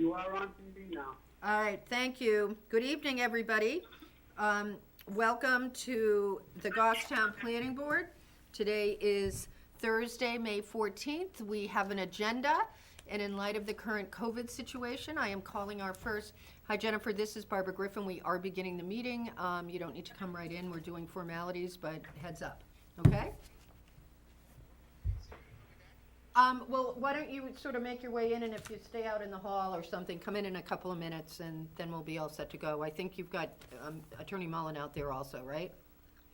You are on TV now. All right, thank you. Good evening, everybody. Welcome to the Goffstown Planning Board. Today is Thursday, May 14th. We have an agenda, and in light of the current COVID situation, I am calling our first. Hi, Jennifer, this is Barbara Griffin. We are beginning the meeting. You don't need to come right in. We're doing formalities, but heads up, okay? Well, why don't you sort of make your way in, and if you stay out in the hall or something, come in a couple of minutes, and then we'll be all set to go. I think you've got Attorney Mullen out there also, right?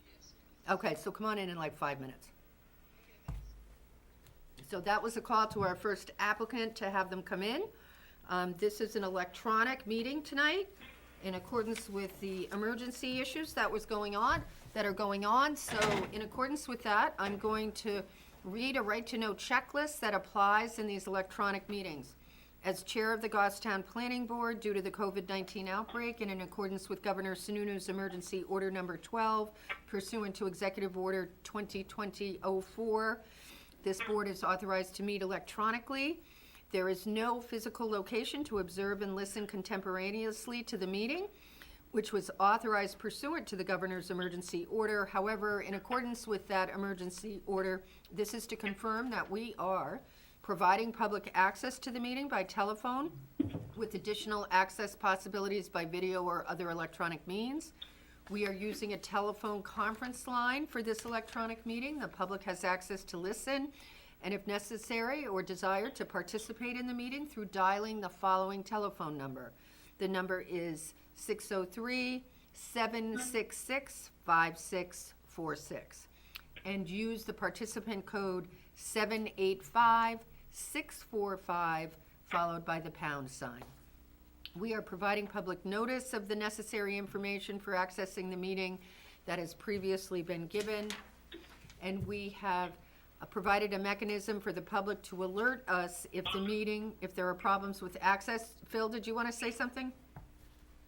Yes. Okay, so come on in like 5 minutes. So that was a call to our first applicant to have them come in. This is an electronic meeting tonight in accordance with the emergency issues that are going on. So in accordance with that, I'm going to read a right-to-know checklist that applies in these electronic meetings. As chair of the Goffstown Planning Board, due to the COVID-19 outbreak and in accordance with Governor Sununu's Emergency Order Number 12, pursuant to Executive Order 2020-04, this board is authorized to meet electronically. There is no physical location to observe and listen contemporaneously to the meeting, which was authorized pursuant to the governor's emergency order. However, in accordance with that emergency order, this is to confirm that we are providing public access to the meeting by telephone with additional access possibilities by video or other electronic means. We are using a telephone conference line for this electronic meeting. The public has access to listen and, if necessary or desired, to participate in the meeting through dialing the following telephone number. The number is 603-766-5646, and use the participant code 785-645 followed by the pound sign. We are providing public notice of the necessary information for accessing the meeting that has previously been given, and we have provided a mechanism for the public to alert us if there are problems with access. Phil, did you want to say something?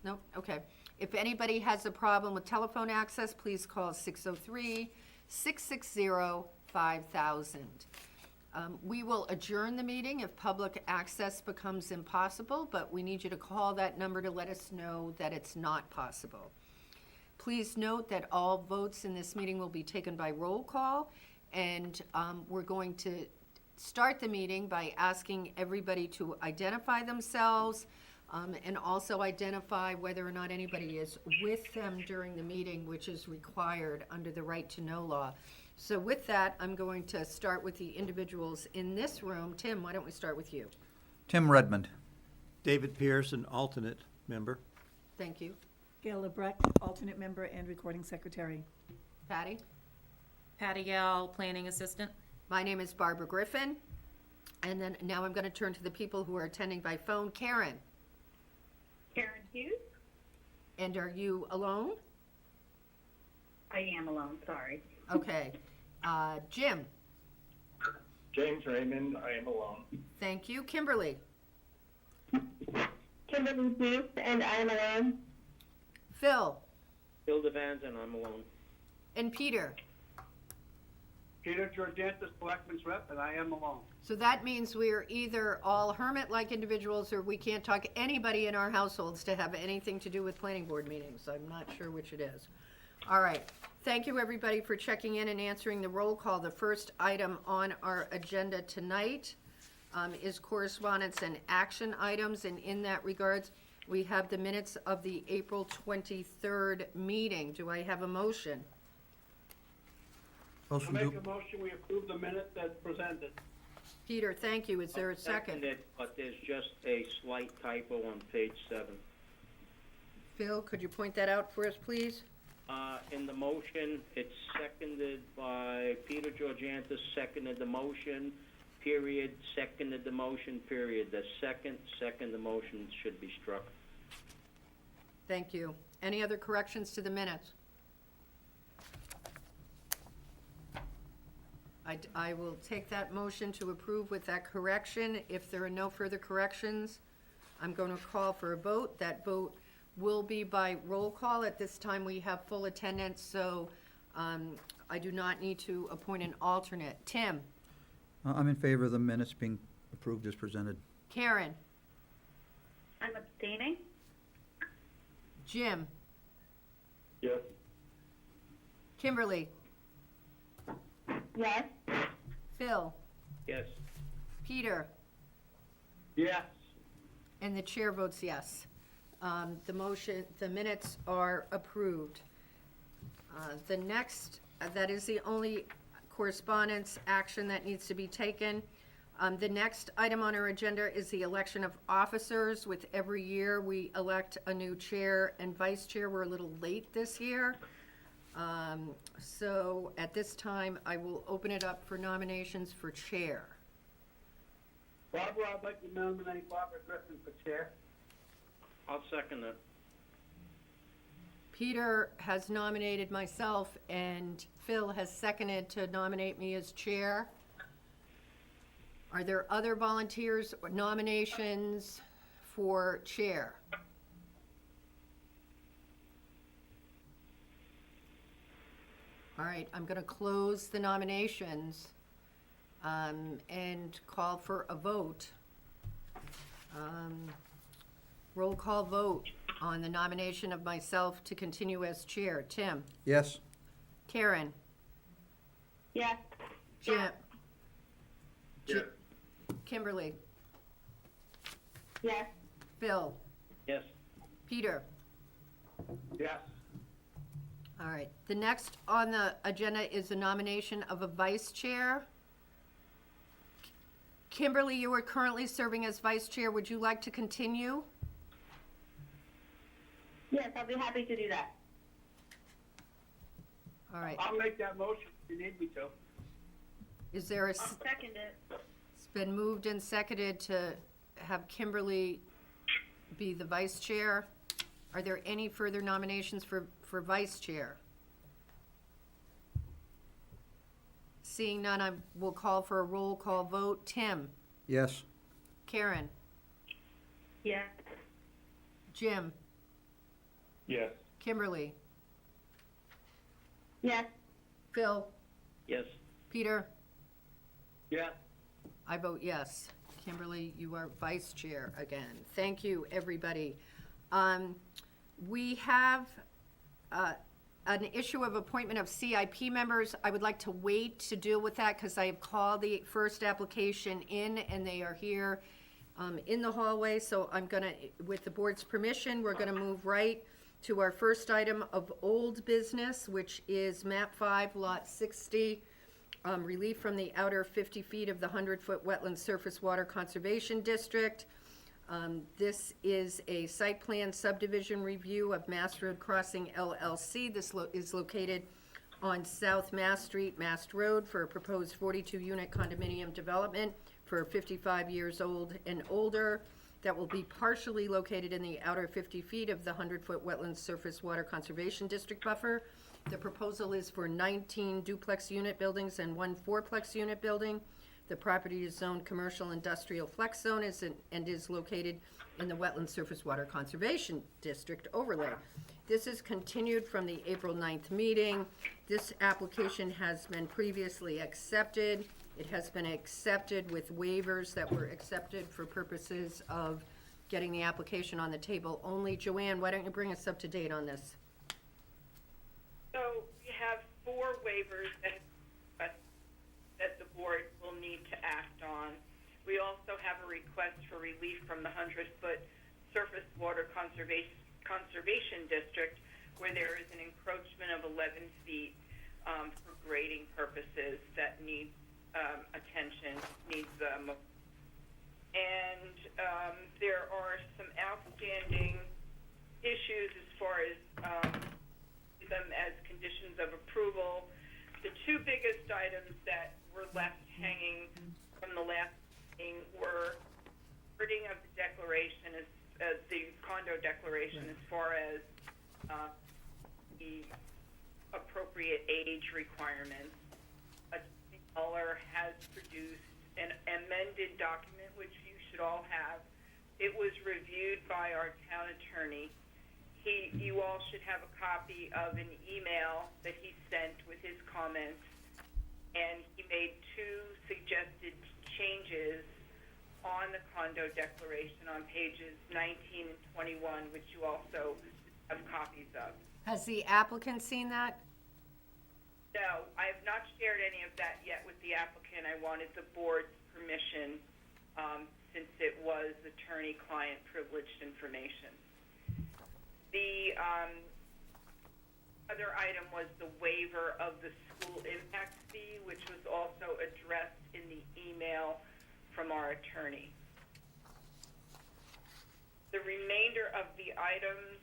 No? Okay. If anybody has a problem with telephone access, please call 603-660-5000. We will adjourn the meeting if public access becomes impossible, but we need you to call that number to let us know that it's not possible. Please note that all votes in this meeting will be taken by roll call, and we're going to start the meeting by asking everybody to identify themselves, and also identify whether or not anybody is with them during the meeting, which is required under the Right to Know law. So with that, I'm going to start with the individuals in this room. Tim, why don't we start with you? Tim Redmond. David Pearson, alternate member. Thank you. Gail Lebrecht, alternate member and recording secretary. Patty? Patty Gale, planning assistant. My name is Barbara Griffin. And then now I'm going to turn to the people who are attending by phone. Karen? Karen Hughes? And are you alone? I am alone, sorry. Okay. Jim? James Raymond, I am alone. Thank you. Kimberly? Kimberly Hughes, and I am alone. Phil? Bill Devans, and I'm alone. And Peter? Peter Georgantis, Selectman's Rep, and I am alone. So that means we're either all hermit-like individuals, or we can't talk to anybody in our households to have anything to do with planning board meetings. I'm not sure which it is. All right. Thank you, everybody, for checking in and answering the roll call. The first item on our agenda tonight is correspondence and action items, and in that regards, we have the minutes of the April 23rd meeting. Do I have a motion? I'll make a motion, we approve the minute that's presented. Peter, thank you. Is there a second? Seconded, but there's just a slight typo on page 7. Phil, could you point that out for us, please? In the motion, it's seconded by Peter Georgantis, seconded the motion, period, seconded the motion, period. The second the motion should be struck. Thank you. Any other corrections to the minutes? I will take that motion to approve with that correction. If there are no further corrections, I'm going to call for a vote. That vote will be by roll call. At this time, we have full attendance, so I do not need to appoint an alternate. Tim? I'm in favor of the minutes being approved as presented. Karen? I'm abstaining. Jim, Yes. Kimberly, Yes. Phil, Yes. Peter, Yes. and the chair votes yes. The minutes are approved. The next, that is the only correspondence action that needs to be taken. The next item on our agenda is the election of officers. With every year, we elect a new chair and vice chair. We're a little late this year. So at this time, I will open it up for nominations for chair. Barbara, I'd like to nominate Barbara Griffin for chair. I'll second it. Peter has nominated myself, and Phil has seconded to nominate me as chair. Are there other volunteers or nominations for chair? All right, I'm going to close the nominations and call for a vote. Roll call vote on the nomination of myself to continue as chair. Tim? Yes. Karen? Yes. Jim? Yes. Kimberly? Yes. Phil? Yes. Peter? Yes. All right. The next on the agenda is the nomination of a vice chair. Kimberly, you are currently serving as vice chair. Would you like to continue? Yes, I'll be happy to do that. All right. I'll make that motion if you need me to. Is there a, I'll second it. it's been moved and seconded to have Kimberly be the vice chair. Are there any further nominations for vice chair? Seeing none, I will call for a roll call vote. Tim? Yes. Karen? Yes. Jim? Yes. Kimberly? Yes. Phil? Yes. Peter? Yes. I vote yes. Kimberly, you are vice chair again. Thank you, everybody. We have an issue of appointment of CIP members. I would like to wait to deal with that because I have called the first application in and they are here in the hallway. So I'm gonna, with the board's permission, we're gonna move right to our first item of old business, which is map 5, lot 60, relief from the outer 50 feet of the 100-foot wetland surface water conservation district. This is a site plan subdivision review of Mass Road Crossing LLC. This is located on South Mass Street, Mast Road, for a proposed 42-unit condominium development for 55 years old and older that will be partially located in the outer 50 feet of the 100-foot wetland surface water conservation district buffer. The proposal is for 19 duplex unit buildings and 1 fourplex unit building. The property is zoned commercial industrial flex zone and is located in the wetland surface water conservation district overlay. This is continued from the April 9th meeting. This application has been previously accepted. It has been accepted with waivers that were accepted for purposes of getting the application on the table only. Joanne, why don't you bring us up to date on this? So we have 4 waivers that the board will need to act on. We also have a request for relief from the 100-foot surface water conservation district where there is an encroachment of 11 feet for grading purposes that needs attention, and there are some outstanding issues as far as them as conditions of approval. The 2 biggest items that were left hanging from the last meeting were wording of the declaration, as the condo declaration, as far as the appropriate age requirements. Attorney Mueller has produced an amended document, which you should all have. It was reviewed by our town attorney. You all should have a copy of an email that he sent with his comments, and he made 2 suggested changes on the condo declaration on pages 19 and 21, which you also have copies of. Has the applicant seen that? No, I have not shared any of that yet with the applicant. I wanted the board's permission, since it was attorney-client privileged information. The other item was the waiver of the school impact fee, which was also addressed in the email from our attorney. The remainder of the items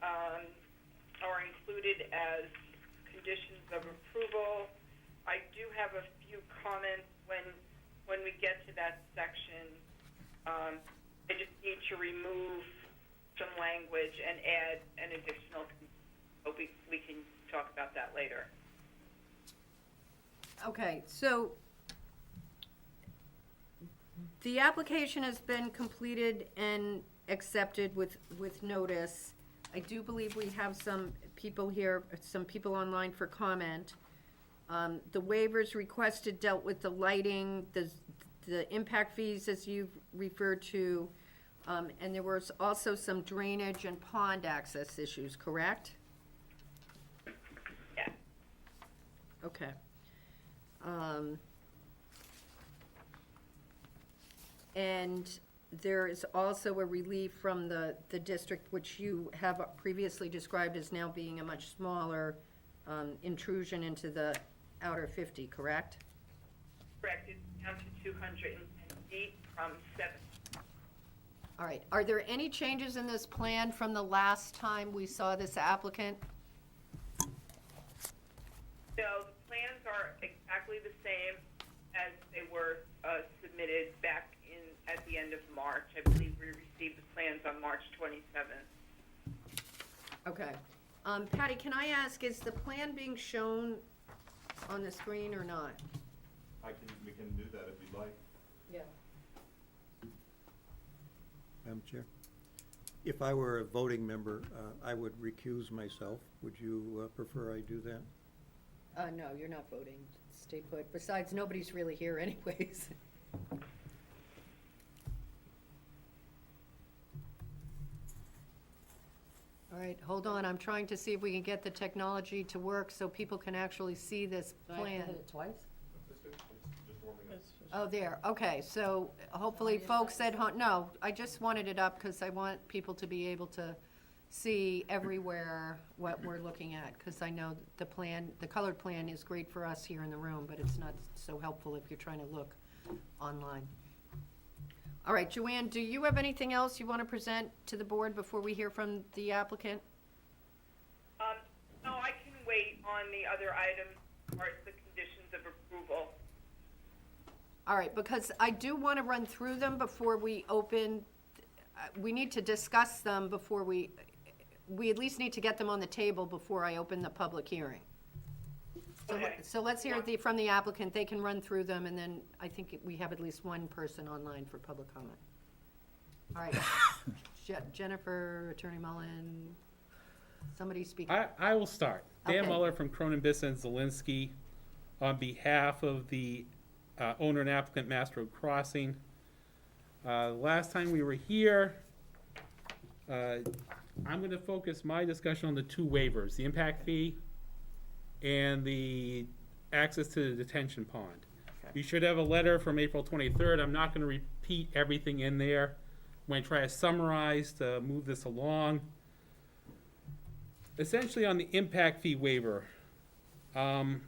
are included as conditions of approval. I do have a few comments when we get to that section. I just need to remove some language and add an additional, but we can talk about that later. Okay, so the application has been completed and accepted with notice. I do believe we have some people here, some people online for comment. The waivers requested dealt with the lighting, the impact fees as you've referred to, and there was also some drainage and pond access issues, correct? Yeah. Okay. And there is also a relief from the district, which you have previously described as now being a much smaller intrusion into the outer 50, correct? Correct, it's down to 210 feet from 7. All right, are there any changes in this plan from the last time we saw this applicant? So the plans are exactly the same as they were submitted back at the end of March. I believe we received the plans on March 27th. Okay. Patty, can I ask, is the plan being shown on the screen or not? We can do that if you'd like. Yeah. Madam Chair, if I were a voting member, I would recuse myself. Would you prefer I do that? No, you're not voting. Stay put. Besides, nobody's really here anyways. All right, hold on. I'm trying to see if we can get the technology to work so people can actually see this plan. twice? Just warming up. Oh, there, okay, so hopefully folks at home, no, I just wanted it up because I want people to be able to see everywhere what we're looking at, because I know the plan, the colored plan is great for us here in the room, but it's not so helpful if you're trying to look online. All right, Joanne, do you have anything else you want to present to the board before we hear from the applicant? No, I can wait on the other items as far as the conditions of approval. All right, because I do want to run through them before we open, we need to discuss them before we at least need to get them on the table before I open the public hearing. Okay. So let's hear from the applicant, they can run through them, and then I think we have at least one person online for public comment. All right, Jennifer, Attorney Mullen, somebody speak. I will start. Dan Okay. Muller from Cronin Bisson Zelinski on behalf of the owner and applicant Master Road Crossing. Last time we were here, I'm going to focus my discussion on the two waivers, the impact fee and the access to the detention pond. You should have a letter from April 23rd. I'm not going to repeat everything in there. I'm going to try to summarize to move this along. Essentially on the impact fee waiver, after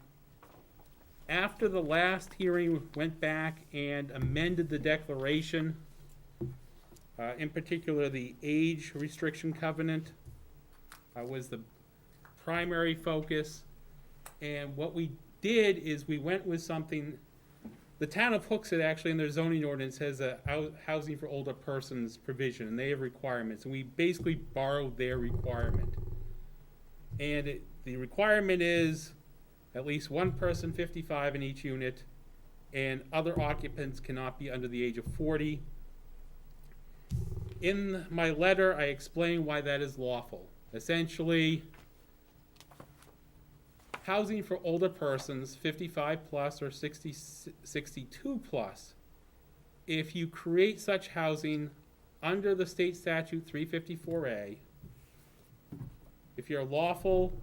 the last hearing went back and amended the declaration, in particular the age restriction covenant was the primary focus. And what we did is we went with something, the town of Hooksett actually in their zoning ordinance has a housing for older persons provision, and they have requirements, and we basically borrowed their requirement. And the requirement is at least one person 55 in each unit, and other occupants cannot be under the age of 40. In my letter, I explain why that is lawful. Essentially, housing for older persons, 55 plus or 62 plus, if you create such housing under the state statute 354A, if you're lawful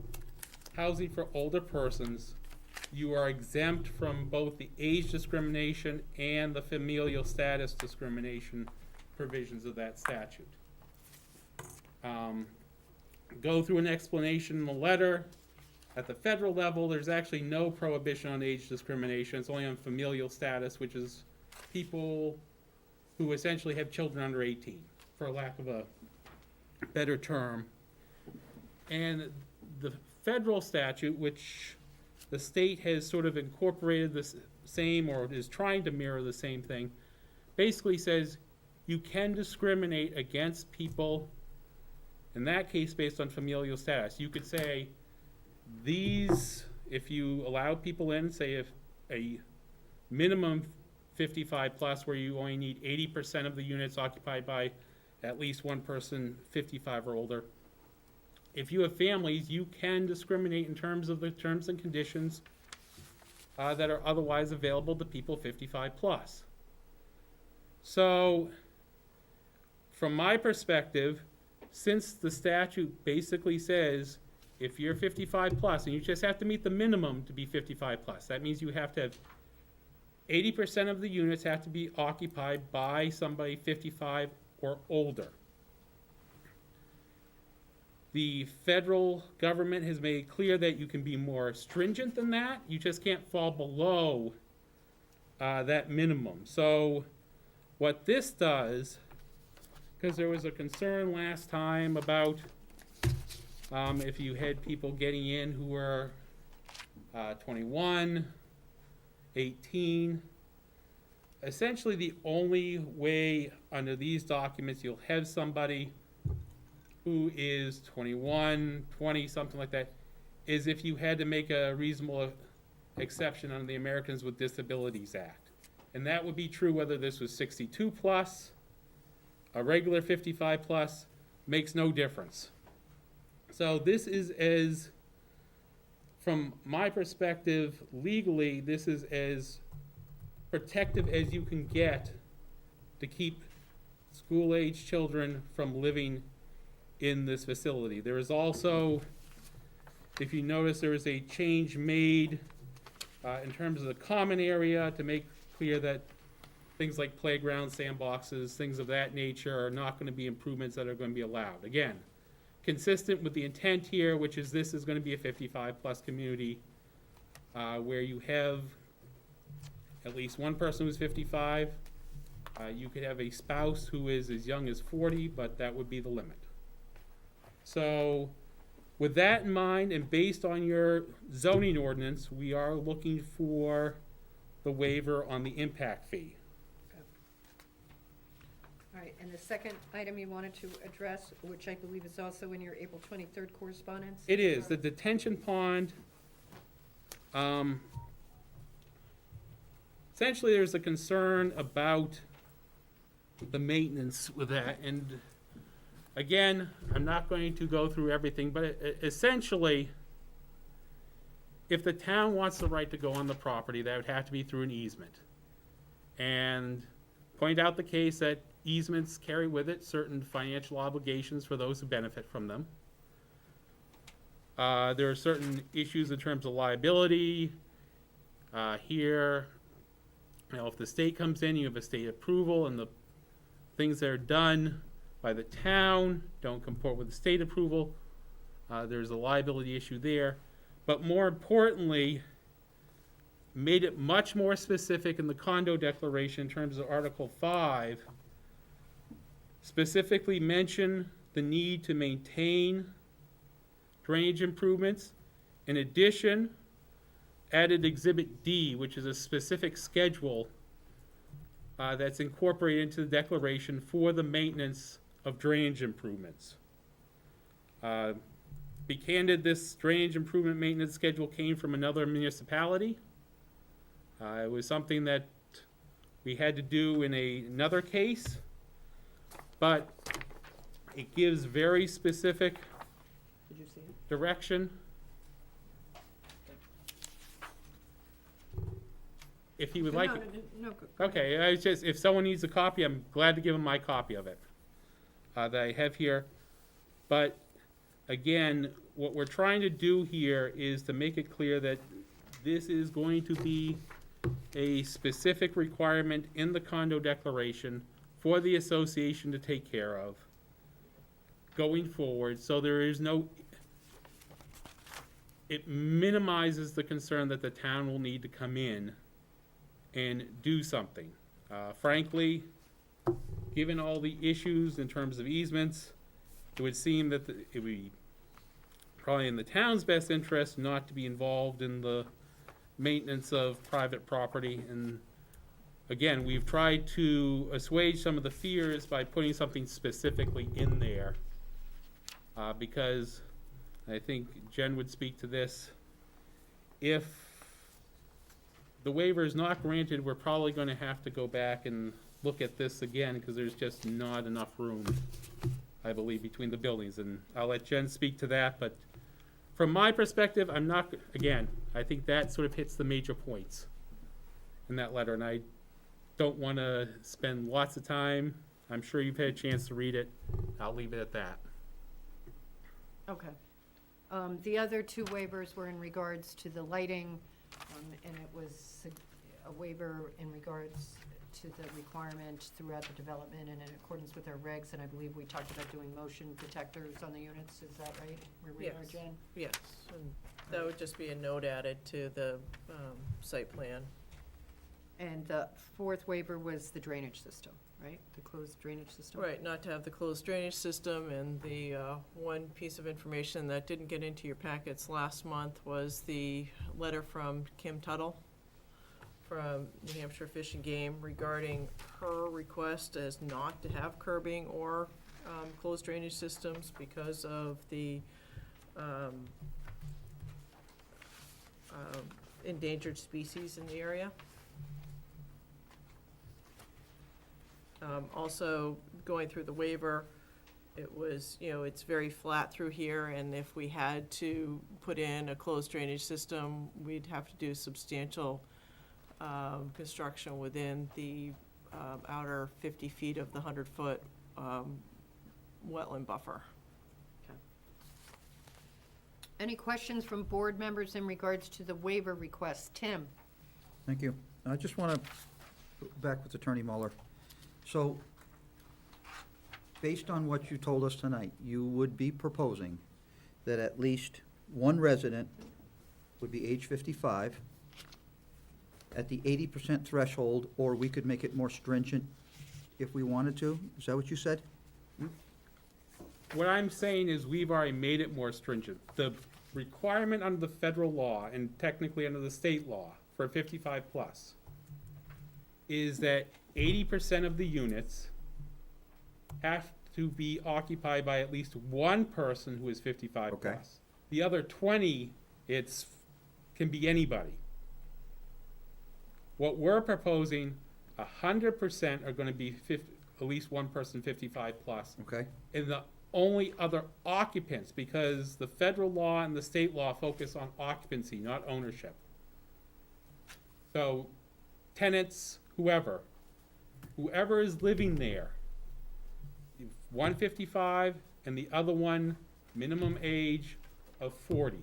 housing for older persons, you are exempt from both the age discrimination and the familial status discrimination provisions of that statute. Go through an explanation in the letter. At the federal level, there's actually no prohibition on age discrimination. It's only on familial status, which is people who essentially have children under 18, for lack of a better term. And the federal statute, which the state has sort of incorporated the same, or is trying to mirror the same thing, basically says you can discriminate against people, in that case, based on familial status. You could say these, if you allow people in, say if a minimum 55 plus, where you only need 80% of the units occupied by at least one person 55 or older. If you have families, you can discriminate in terms of the terms and conditions that are otherwise available to people 55 plus. So, from my perspective, since the statute basically says if you're 55 plus, and you just have to meet the minimum to be 55 plus, that means you have to have 80% of the units have to be occupied by somebody 55 or older. The federal government has made it clear that you can be more stringent than that. You just can't fall below that minimum. So what this does, because there was a concern last time about if you had people getting in who were 21, 18, essentially the only way under these documents you'll have somebody who is 21, 20, something like that, is if you had to make a reasonable exception under the Americans with Disabilities Act. And that would be true whether this was 62 plus, a regular 55 plus, makes no difference. So this is as, from my perspective, legally, this is as protective as you can get to keep school-age children from living in this facility. There is also, if you notice, there is a change made in terms of the common area to make clear that things like playgrounds, sandboxes, things of that nature are not going to be improvements that are going to be allowed. Again, consistent with the intent here, which is this is going to be a 55 plus community where you have at least one person who's 55. You could have a spouse who is as young as 40, but that would be the limit. So with that in mind, and based on your zoning ordinance, we are looking for the waiver on the impact fee. All right, and the second item you wanted to address, which I believe is also in your April 23rd correspondence? It is, the detention pond. Essentially, there's a concern about the maintenance with that, and again, I'm not going to go through everything, but essentially, if the town wants the right to go on the property, that would have to be through an easement. And point out the case that easements carry with it certain financial obligations for those who benefit from them. There are certain issues in terms of liability. Here, you know, if the state comes in, you have a state approval, and the things that are done by the town don't comport with the state approval. There's a liability issue there. But more importantly, made it much more specific in the condo declaration in terms of Article 5, specifically mention the need to maintain drainage improvements. In addition, added Exhibit D, which is a specific schedule that's incorporated into the declaration for the maintenance of drainage improvements. Be candid, this drainage improvement maintenance schedule came from another municipality. It was something that we had to do in another case, but it gives very specific Did you see it? direction. if he would like. No, Okay, I was just, if someone needs a copy, I'm glad to give him my copy of it, that I have here. But, again, what we're trying to do here is to make it clear that this is going to be a specific requirement in the condo declaration for the association to take care of going forward, so there is no, it minimizes the concern that the town will need to come in and do something. Frankly, given all the issues in terms of easements, it would seem that it would be probably in the town's best interest not to be involved in the maintenance of private property. And again, we've tried to assuage some of the fears by putting something specifically in there. Because I think Jen would speak to this. If the waiver is not granted, we're probably going to have to go back and look at this again, because there's just not enough room, I believe, between the buildings. And I'll let Jen speak to that, but from my perspective, I'm not, again, I think that sort of hits the major points in that letter, and I don't want to spend lots of time. I'm sure you've had a chance to read it. I'll leave it at that. Okay. The other two waivers were in regards to the lighting, and it was a waiver in regards to the requirement throughout the development and in accordance with our regs, and I believe we talked about doing motion detectors on the units, is that right? Where we are, Yes. Jen? Yes, and that would just be a note added to the site plan. And the fourth waiver was the drainage system, right? The closed drainage system? Right, not to have the closed drainage system, and the one piece of information that didn't get into your packets last month was the letter from Kim Tuttle from New Hampshire Fish and Game regarding her request as not to have curbing or closed drainage systems because of the endangered species in the area. Also, going through the waiver, it was, it's very flat through here, and if we had to put in a closed drainage system, we'd have to do substantial construction within the outer 50 feet of the 100-foot wetland buffer. Any questions from board members in regards to the waiver request? Tim? Thank you. I just want to go back with Attorney Mueller. So, based on what you told us tonight, you would be proposing that at least one resident would be age 55 at the 80% threshold, or we could make it more stringent if we wanted to? Is that what you said? What I'm saying is we've already made it more stringent. The requirement under the federal law and technically under the state law for 55 plus is that 80% of the units have to be occupied by at least one person who is 55 Okay. plus. The other 20, can be anybody. What we're proposing, 100% are going to be at least one person 55 plus. Okay. And the only other occupants, because the federal law and the state law focus on occupancy, not ownership. So tenants, whoever is living there, 155 and the other one minimum age of 40.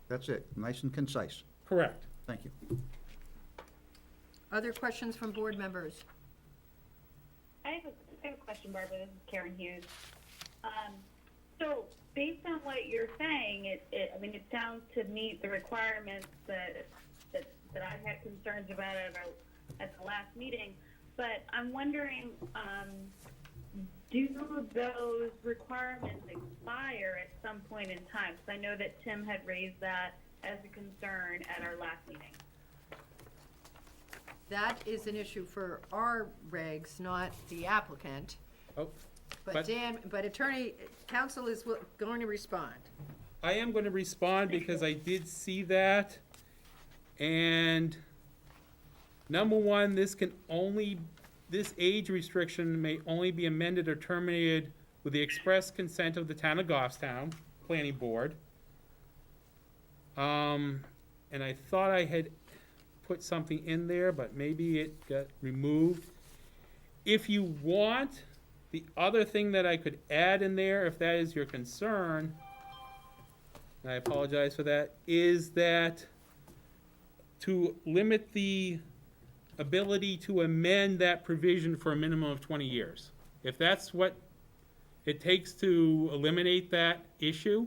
That's it. Nice and concise. Correct. Thank you. Other questions from board members? I have a question, Barbara. This is Karen Hughes. So, based on what you're saying, it sounds to meet the requirements that I had concerns about at the last meeting. But I'm wondering, do those requirements expire at some point in time? Because I know that Tim had raised that as a concern at our last meeting. That is an issue for our regs, not the applicant. Oh, But attorney, counsel is going to respond. I am going to respond because I did see that. And number one, this age restriction may only be amended or terminated with the express consent of the town of Goffstown Planning Board. And I thought I had put something in there, but maybe it got removed. If you want, the other thing that I could add in there, if that is your concern, and I apologize for that, is that to limit the ability to amend that provision for a minimum of 20 years. If that's what it takes to eliminate that issue,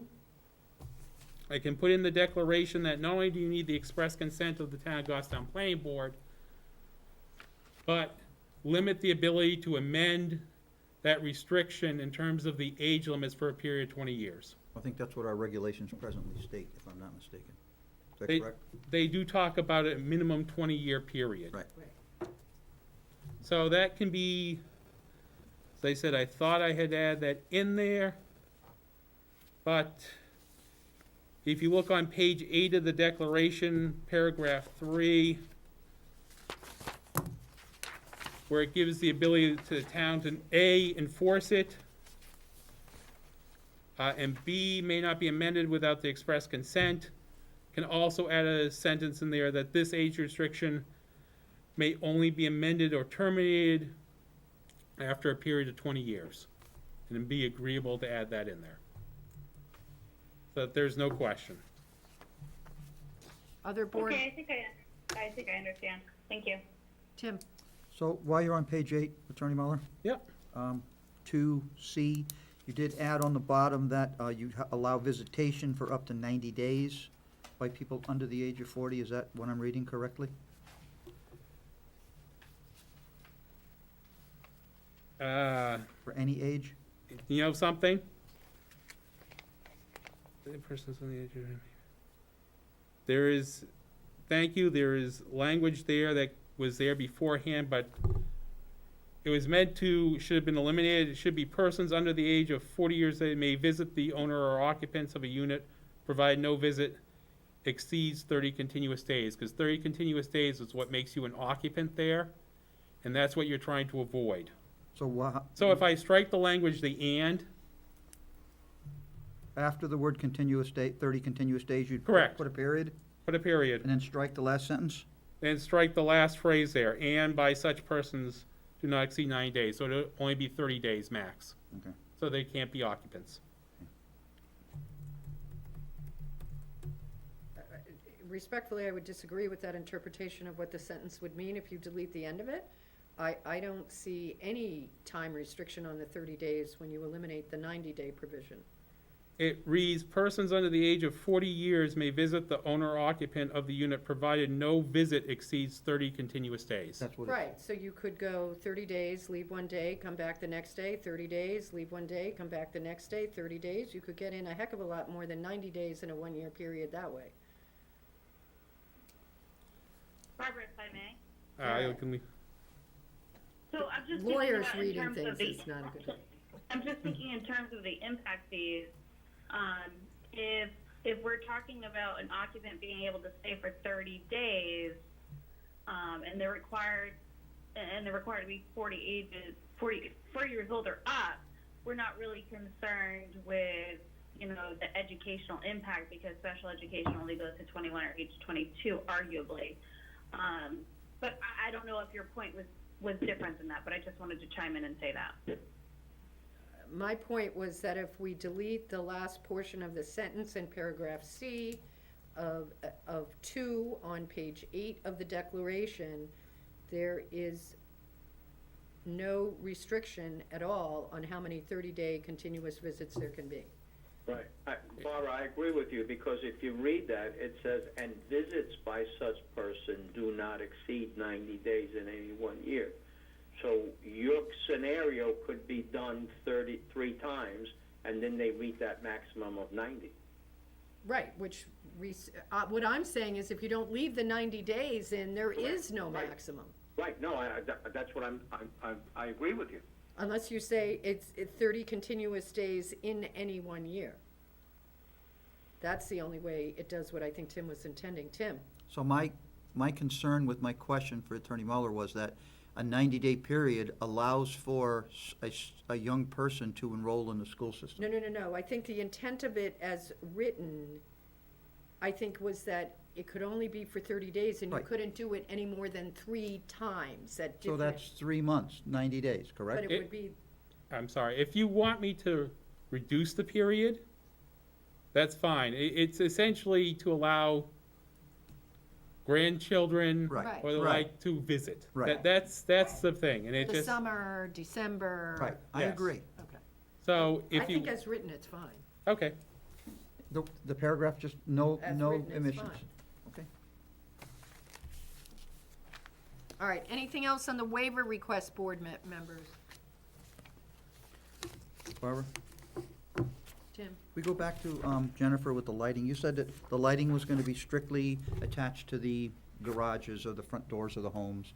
I can put in the declaration that not only do you need the express consent of the Town of Goffstown Planning Board, but limit the ability to amend that restriction in terms of the age limits for a period of 20 years. I think that's what our regulations presently state, if I'm not mistaken. Is that They, correct? they do talk about a minimum 20-year period. Right. So that can be, as I said, I thought I had added that in there, but if you look on page 8 of the declaration, paragraph 3, where it gives the ability to the town to A, enforce it, and B, may not be amended without the express consent, can also add a sentence in there that this age restriction may only be amended or terminated after a period of 20 years. And then be agreeable to add that in there. So that there's no question. Other board, Okay, I think I understand. Thank you. Tim? So while you're on page 8, Attorney Mueller, Yep. 2C, you did add on the bottom that you allow visitation for up to 90 days by people under the age of 40. Is that what I'm reading correctly? For any age? You know something? The person's on the age of... There is, thank you, there is language there that was there beforehand, but it was meant to, should have been eliminated. It should be persons under the age of 40 years that may visit the owner or occupants of a unit, provide no visit exceeds 30 continuous days, because 30 continuous days is what makes you an occupant there, and that's what you're trying to avoid. So So if I strike the language, the and, after the word continuous day, 30 continuous days, you'd Correct. put a period, put a period, and then strike the last sentence? and strike the last phrase there, and by such persons do not exceed 90 days, so it'll only be 30 days max. Okay. So they can't be occupants. Respectfully, I would disagree with that interpretation of what the sentence would mean if you delete the end of it. I don't see any time restriction on the 30 days when you eliminate the 90-day provision. It reads, persons under the age of 40 years may visit the owner or occupant of the unit provided no visit exceeds 30 continuous days. That's what it Right, so you could go 30 days, leave one day, come back the next day, 30 days, leave one day, come back the next day, 30 days. You could get in a heck of a lot more than 90 days in a one-year period that way. Barbara, if I may. Can we, So I'm just Lawyers thinking about in reading terms things of the, is not a good idea. I'm just thinking in terms of the impact fees. If we're talking about an occupant being able to stay for 30 days, and they're required to be 40 years old or up, we're not really concerned with, the educational impact, because special education only goes to 21 or age 22, arguably. But I don't know if your point was different than that, but I just wanted to chime in and say that. My point was that if we delete the last portion of the sentence in paragraph C of 2 on page 8 of the declaration, there is no restriction at all on how many 30-day continuous visits there can be. Right. Barbara, I agree with you, because if you read that, it says, and visits by such person do not exceed 90 days in any 1 year. So your scenario could be done 33 times, and then they reach that maximum of 90. Right, which, what I'm saying is if you don't leave the 90 days in, there is no Right. maximum. Right, no, that's what I agree with you. Unless you say it's 30 continuous days in any 1 year. That's the only way it does what I think Tim was intending. Tim? So my concern with my question for Attorney Mueller was that a 90-day period allows for a young person to enroll in the school system. No. I think the intent of it as written I think, was that it could only be for 30 days, and you Right. couldn't do it any more than 3 times at So different. that's 3 months, 90 days, But correct? it would be, I'm sorry, if you want me to reduce the period, that's fine. It's essentially to allow grandchildren Right, or the right. like to visit. Right. That's the thing, and it the just, summer, December. Right, I Yes. agree. Okay. so I if you, think as written, it's fine. okay. The paragraph, just no As written, it's emissions. fine. Okay. All right, anything else on the waiver request, board members? Barbara, Tim? we go back to Jennifer with the lighting. You said that the lighting was gonna be strictly attached to the garages or the front doors of the homes.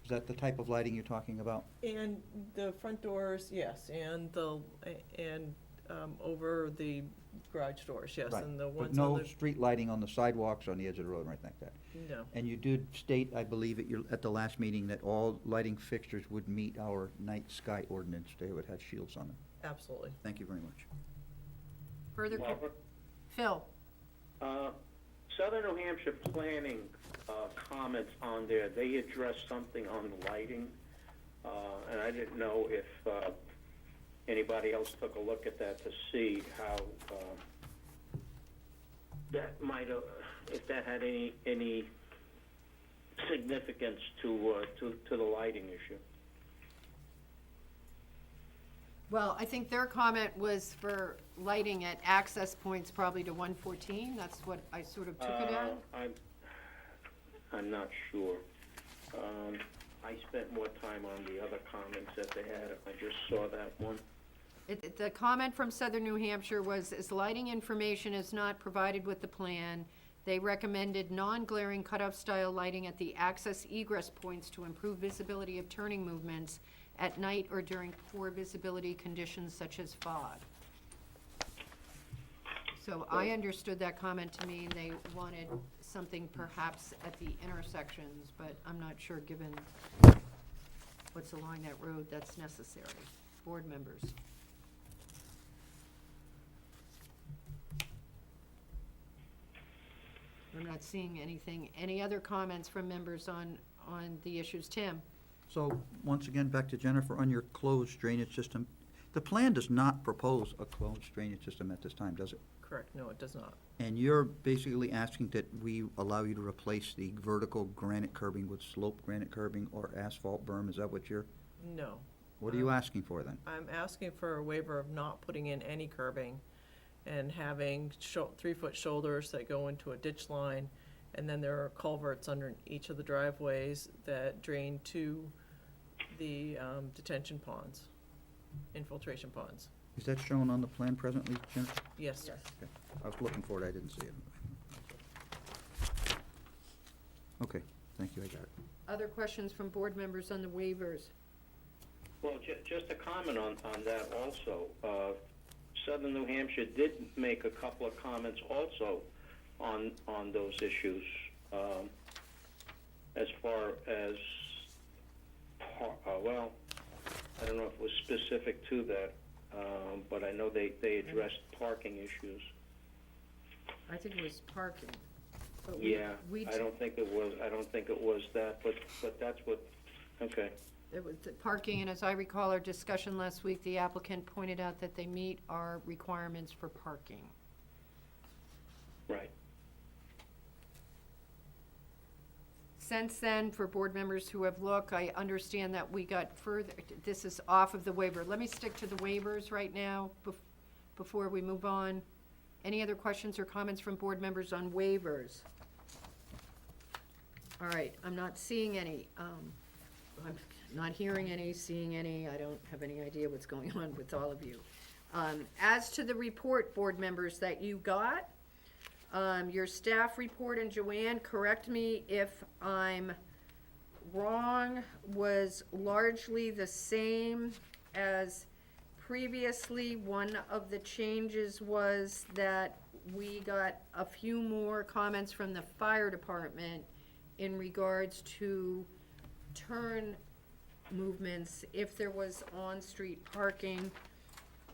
Is that the type of lighting you're talking about? And the front doors, yes, and over the garage doors, yes, Right, and the but ones on no the, street lighting on the sidewalks or on the edge of the road or anything like that? no, And you did state, I believe, at the last meeting, that all lighting fixtures would meet our night sky ordinance. They would have shields on them. absolutely. Thank you very much. Further, Barbara? Phil? Southern New Hampshire Planning, comments on there, they addressed something on the lighting, and I didn't know if, anybody else took a look at that to see how, that might, if that had any significance to the lighting issue. Well, I think their comment was for lighting at access points probably to 114. That's what I sort of took it as. I'm not sure. I spent more time on the other comments that they had. I just saw that one. The comment from Southern New Hampshire was, as lighting information is not provided with the plan, they recommended non-glaring cutoff style lighting at the access egress points to improve visibility of turning movements at night or during poor visibility conditions such as fog. So I understood that comment to mean they wanted something perhaps at the intersections, but I'm not sure, given what's along that road, that's necessary. Board members? I'm not seeing anything. Any other comments from members on the issues? Tim? So, once again, back to Jennifer, on your closed drainage system, the plan does not propose a closed drainage system at this time, does it? Correct, no, it does not. And you're basically asking that we allow you to replace the vertical granite curbing with sloped granite curbing or asphalt berm, is that what No. what are you asking for then? I'm asking for a waiver of not putting in any curbing and having 3-foot shoulders that go into a ditch line, and then there are culverts under each of the driveways that drain to the detention ponds, infiltration ponds. Is that shown on the plan presently, Jennifer? Yes, sir. Okay. I was looking for it, I didn't see it. Okay, thank you, I got it. Other questions from board members on the waivers? Well, just a comment on that also. Southern New Hampshire did make a couple of comments also on those issues, as far as, well, I don't know if it was specific to that, but I know they addressed parking issues. I think it was parking. But we- Yeah, we I don't think it was that, but that's what, okay. It was the parking, and as I recall our discussion last week, the applicant pointed out that they meet our requirements for parking. Right. Since then, for board members who have looked, I understand that we got further, this is off of the waiver. Let me stick to the waivers right now before we move on. Any other questions or comments from board members on waivers? All right, I'm not seeing any. I'm not hearing any, seeing any. I don't have any idea what's going on with all of you. As to the report, board members, that you got, your staff report, and Joanne, correct me if I'm wrong, was largely the same as previously. One of the changes was that we got a few more comments from the fire department in regards to turn movements if there was on-street parking.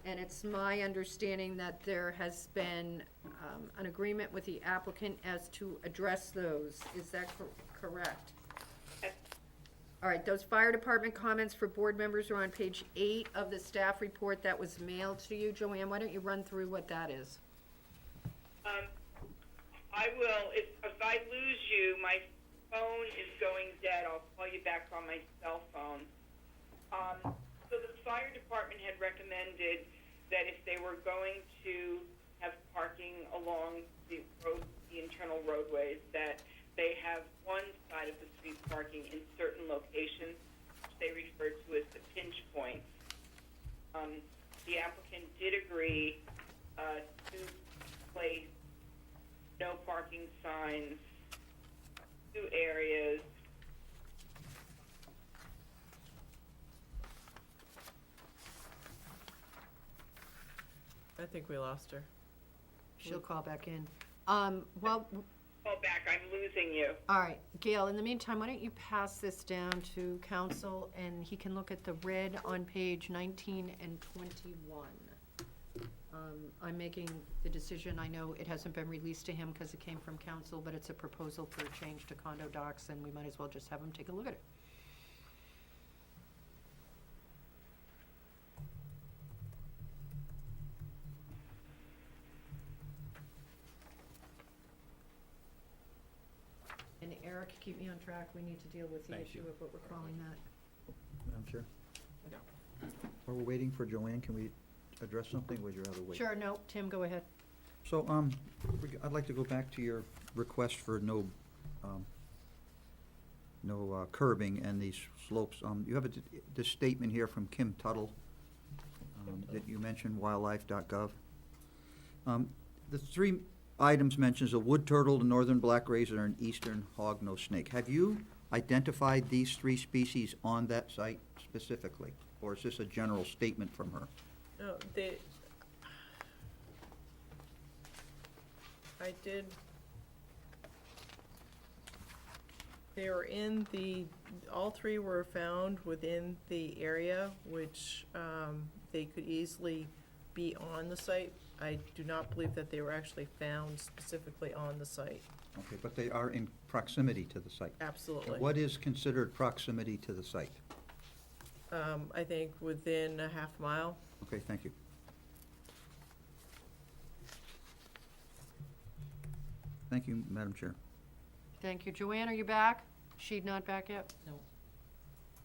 And it's my understanding that there has been an agreement with the applicant as to address those. Is that correct? All right, those fire department comments for board members are on page 8 of the staff report that was mailed to you. Joanne, why don't you run through what that is? I will, if I lose you, my phone is going dead. I'll call you back on my cell phone. So the fire department had recommended that if they were going to have parking along the road, the internal roadways, that they have one side of the street parking in certain locations, which they refer to as the pinch points. The applicant did agree to place no parking signs, 2 areas. I think we lost her. She'll call back in. Well, Call back, I'm losing you. all right, Gail, in the meantime, why don't you pass this down to council, and he can look at the red on page 19 and 21. I'm making the decision, I know it hasn't been released to him because it came from council, but it's a proposal for a change to condo docs, and we might as well just have him take a look at it. And Eric, keep me on track, we need to deal with the Thank issue you. of what we're calling that. Madam Chair? While we're waiting for Joanne, can we address something, or would you rather wait? Sure, no, Tim, go ahead. So, I'd like to go back to your request for no curbing and these slopes. You have this statement here from Kim Tuttle, that you mentioned, wildlife.gov. The 3 items mentions a wood turtle, the northern black razor, and eastern hognose snake. Have you identified these 3 species on that site specifically? Or is this a general statement from her? No, I did. They were in all 3 were found within the area, which they could easily be on the site. I do not believe that they were actually found specifically on the site. Okay, but they are in proximity to the site. Absolutely. What is considered proximity to the site? I think within a half mile. Okay, thank you. Thank you, Madam Chair. Thank you. Joanne, are you back? She not back yet? No.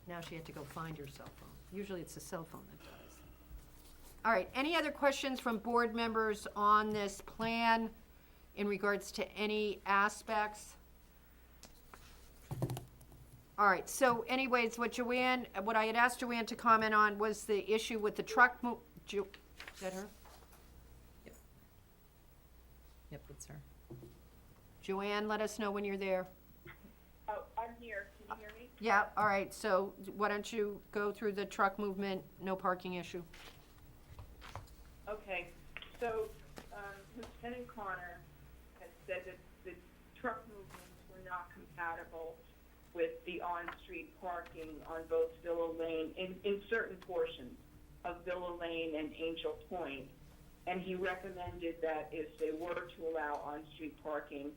Now she had to go find your cell phone. Usually it's the cell phone that does. All right, any other questions from board members on this plan in regards to any aspects? All right, so anyways, what I had asked Joanne to comment on was the issue with the truck is that her? Yep, that's her. Joanne, let us know when you're there. Oh, I'm here. Can you hear me? Yeah, all right, so why don't you go through the truck movement, no parking issue? Okay, so Lieutenant Connor has said that the truck movements were not compatible with the on-street parking on both Villa Lane, in certain portions of Villa Lane and Angel Point. And he recommended that if they were to allow on-street parking,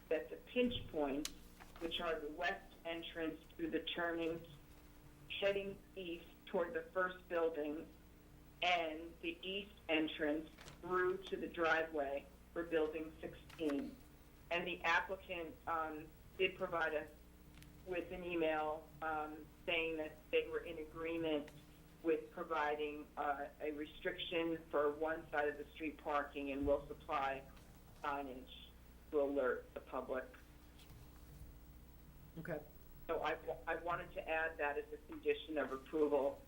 that the pinch points, which are the west entrance through the turning heading east toward the first building, and the east entrance through to the driveway for building 16. And the applicant did provide us with an email saying that they were in agreement with providing a restriction for one side of the street parking and will supply signage to alert the public. Okay. So I wanted to add that as a condition of approval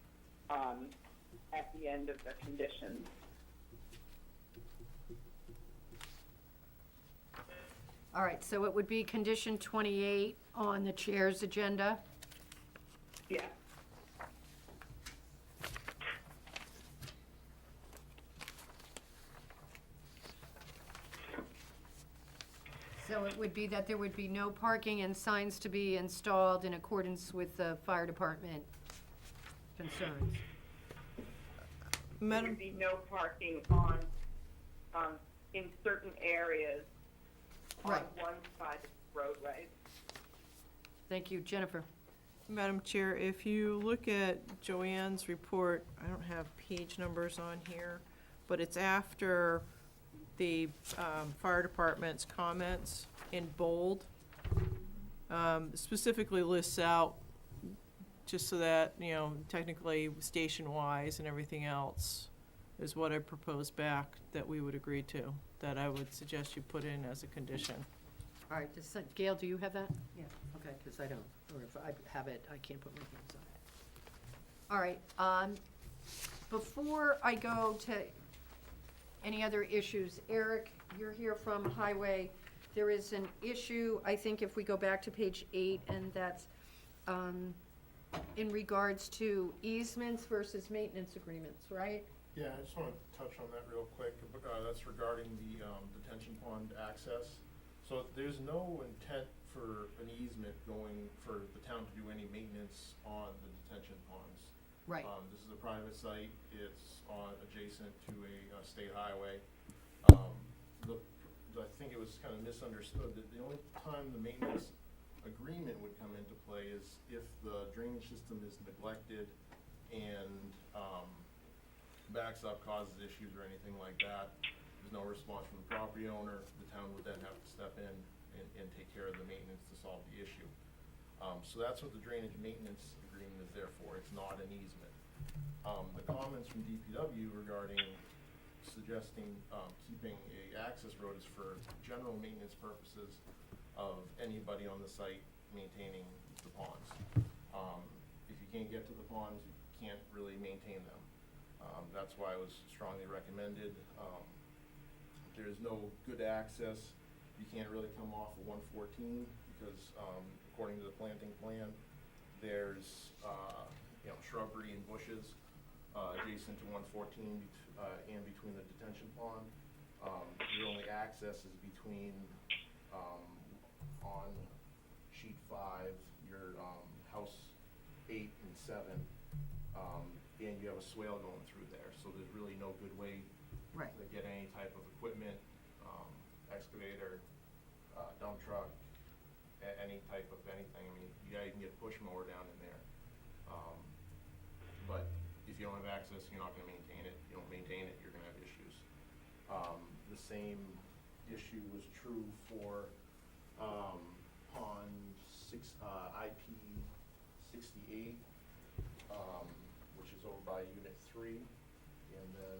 at the end of the conditions. All right, so it would be condition 28 on the chair's agenda. Yeah. So it would be that there would be no parking and signs to be installed in accordance with the fire department concerns. there Madam, would be no parking on, in certain areas on Right. one side of the roadway. Thank you, Jennifer. Madam Chair, if you look at Joanne's report, I don't have page numbers on here, but it's after the fire department's comments in bold. Specifically lists out, just so that, you know, technically station-wise and everything else is what I proposed back that we would agree to, that I would suggest you put in as a condition. All right, Gail, do you have that? Yeah. Okay, because I don't, or if I have it, I can't put my hands on it. All right, before I go to any other issues, Eric, you're here from Highway. There is an issue, I think if we go back to page 8, and that's in regards to easements versus maintenance agreements, right? Yeah, I just want to touch on that real quick. That's regarding the detention pond access. So there's no intent for an easement going for the town to do any maintenance on the detention ponds. Right. This is a private site. It's adjacent to a state highway. I think it was kind of misunderstood that the only time the maintenance agreement would come into play is if the drainage system is neglected and backs up, causes issues or anything like that. There's no response from the property owner. The town would then have to step in and take care of the maintenance to solve the issue. So that's what the drainage maintenance agreement is there for. It's not an easement. The comments from DPW regarding suggesting keeping a access road is for general maintenance purposes of anybody on the site maintaining the ponds. If you can't get to the ponds, you can't really maintain them. That's why it was strongly recommended. There's no good access. You can't really come off of 114 because according to the planting plan, there's shrubbery and bushes adjacent to 114 and between the detention pond. Your only access is between on sheet 5, your house 8 and 7, and you have a swale going through there. So there's really no good way Right. to get any type of equipment, excavator, dump truck, any type of anything. I mean, yeah, you can get a push mower down in there. But if you don't have access, you're not gonna maintain it. You don't maintain it, you're gonna have issues. The same issue was true for, pond IP 68, which is over by unit 3. And then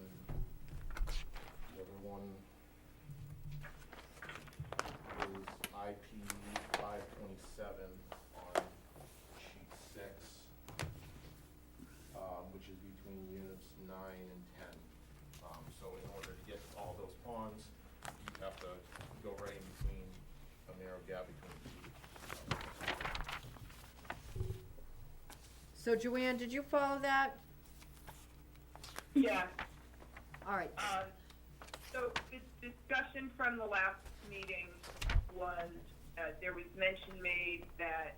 the other one is IP 527 on sheet 6, which is between units 9 and 10. So in order to get all those ponds, you have to go right in between a narrow gap between the two. So Joanne, did you follow that? Yeah. All right. So the discussion from the last meeting was, there was mention made that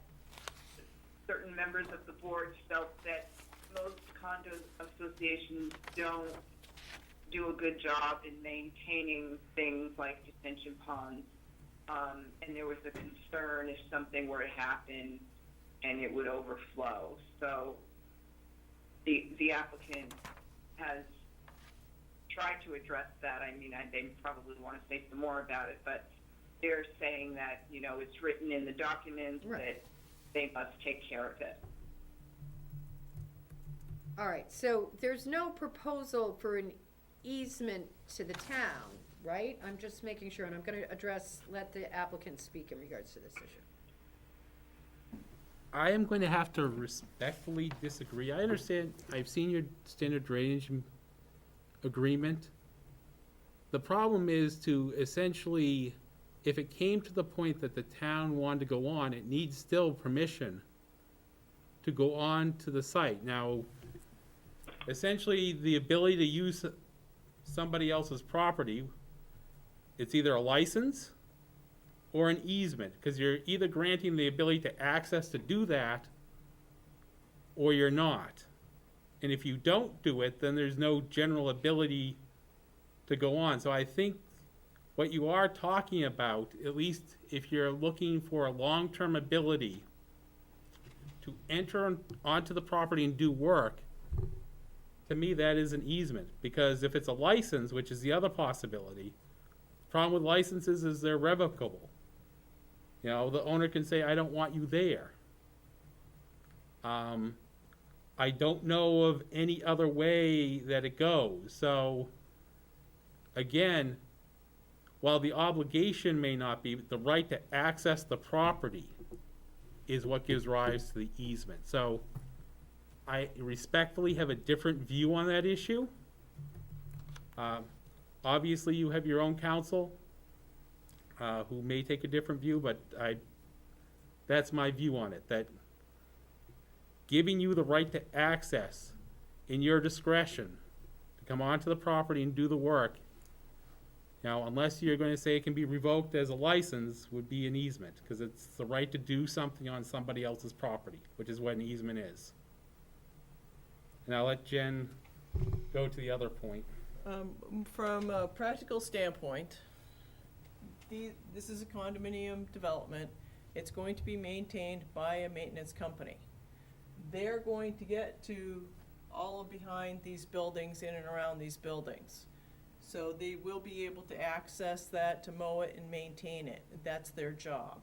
certain members of the board felt that most condo associations don't do a good job in maintaining things like detention ponds. And there was a concern if something were to happen and it would overflow. So the applicant has tried to address that. I mean, they probably want to say some more about it, but they're saying that, it's written in the documents that they must take care of it. All right, so there's no proposal for an easement to the town, right? I'm just making sure, and I'm gonna let the applicant speak in regards to this issue. I am going to have to respectfully disagree. I understand, I've seen your standard drainage agreement. The problem is to essentially, if it came to the point that the town wanted to go on, it needs still permission to go on to the site. Now, essentially, the ability to use somebody else's property, it's either a license or an easement, because you're either granting the ability to access to do that, or you're not. And if you don't do it, then there's no general ability to go on. So I think what you are talking about, at least if you're looking for a long-term ability to enter onto the property and do work, to me, that is an easement. Because if it's a license, which is the other possibility, the problem with licenses is they're revocable. You know, the owner can say, I don't want you there. I don't know of any other way that it goes. So, again, while the obligation may not be, the right to access the property is what gives rise to the easement. So, I respectfully have a different view on that issue. Obviously, you have your own counsel who may take a different view, but that's my view on it, that giving you the right to access in your discretion to come onto the property and do the work, now, unless you're going to say it can be revoked as a license, would be an easement, because it's the right to do something on somebody else's property, which is what an easement is. And I'll let Jen go to the other point. From a practical standpoint, this is a condominium development. It's going to be maintained by a maintenance company. They're going to get to all of behind these buildings, in and around these buildings. So they will be able to access that, to mow it and maintain it. That's their job.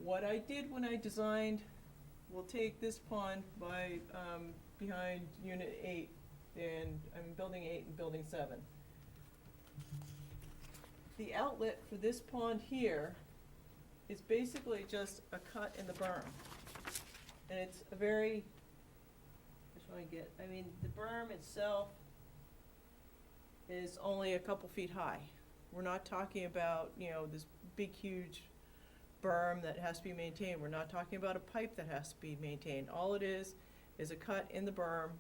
What I did when I designed, we'll take this pond by, behind Unit 8, and I'm Building 8 and Building 7. The outlet for this pond here is basically just a cut in the berm. And it's a very, the berm itself is only a couple feet high. We're not talking about, this big, huge berm that has to be maintained. We're not talking about a pipe that has to be maintained. All it is a cut in the berm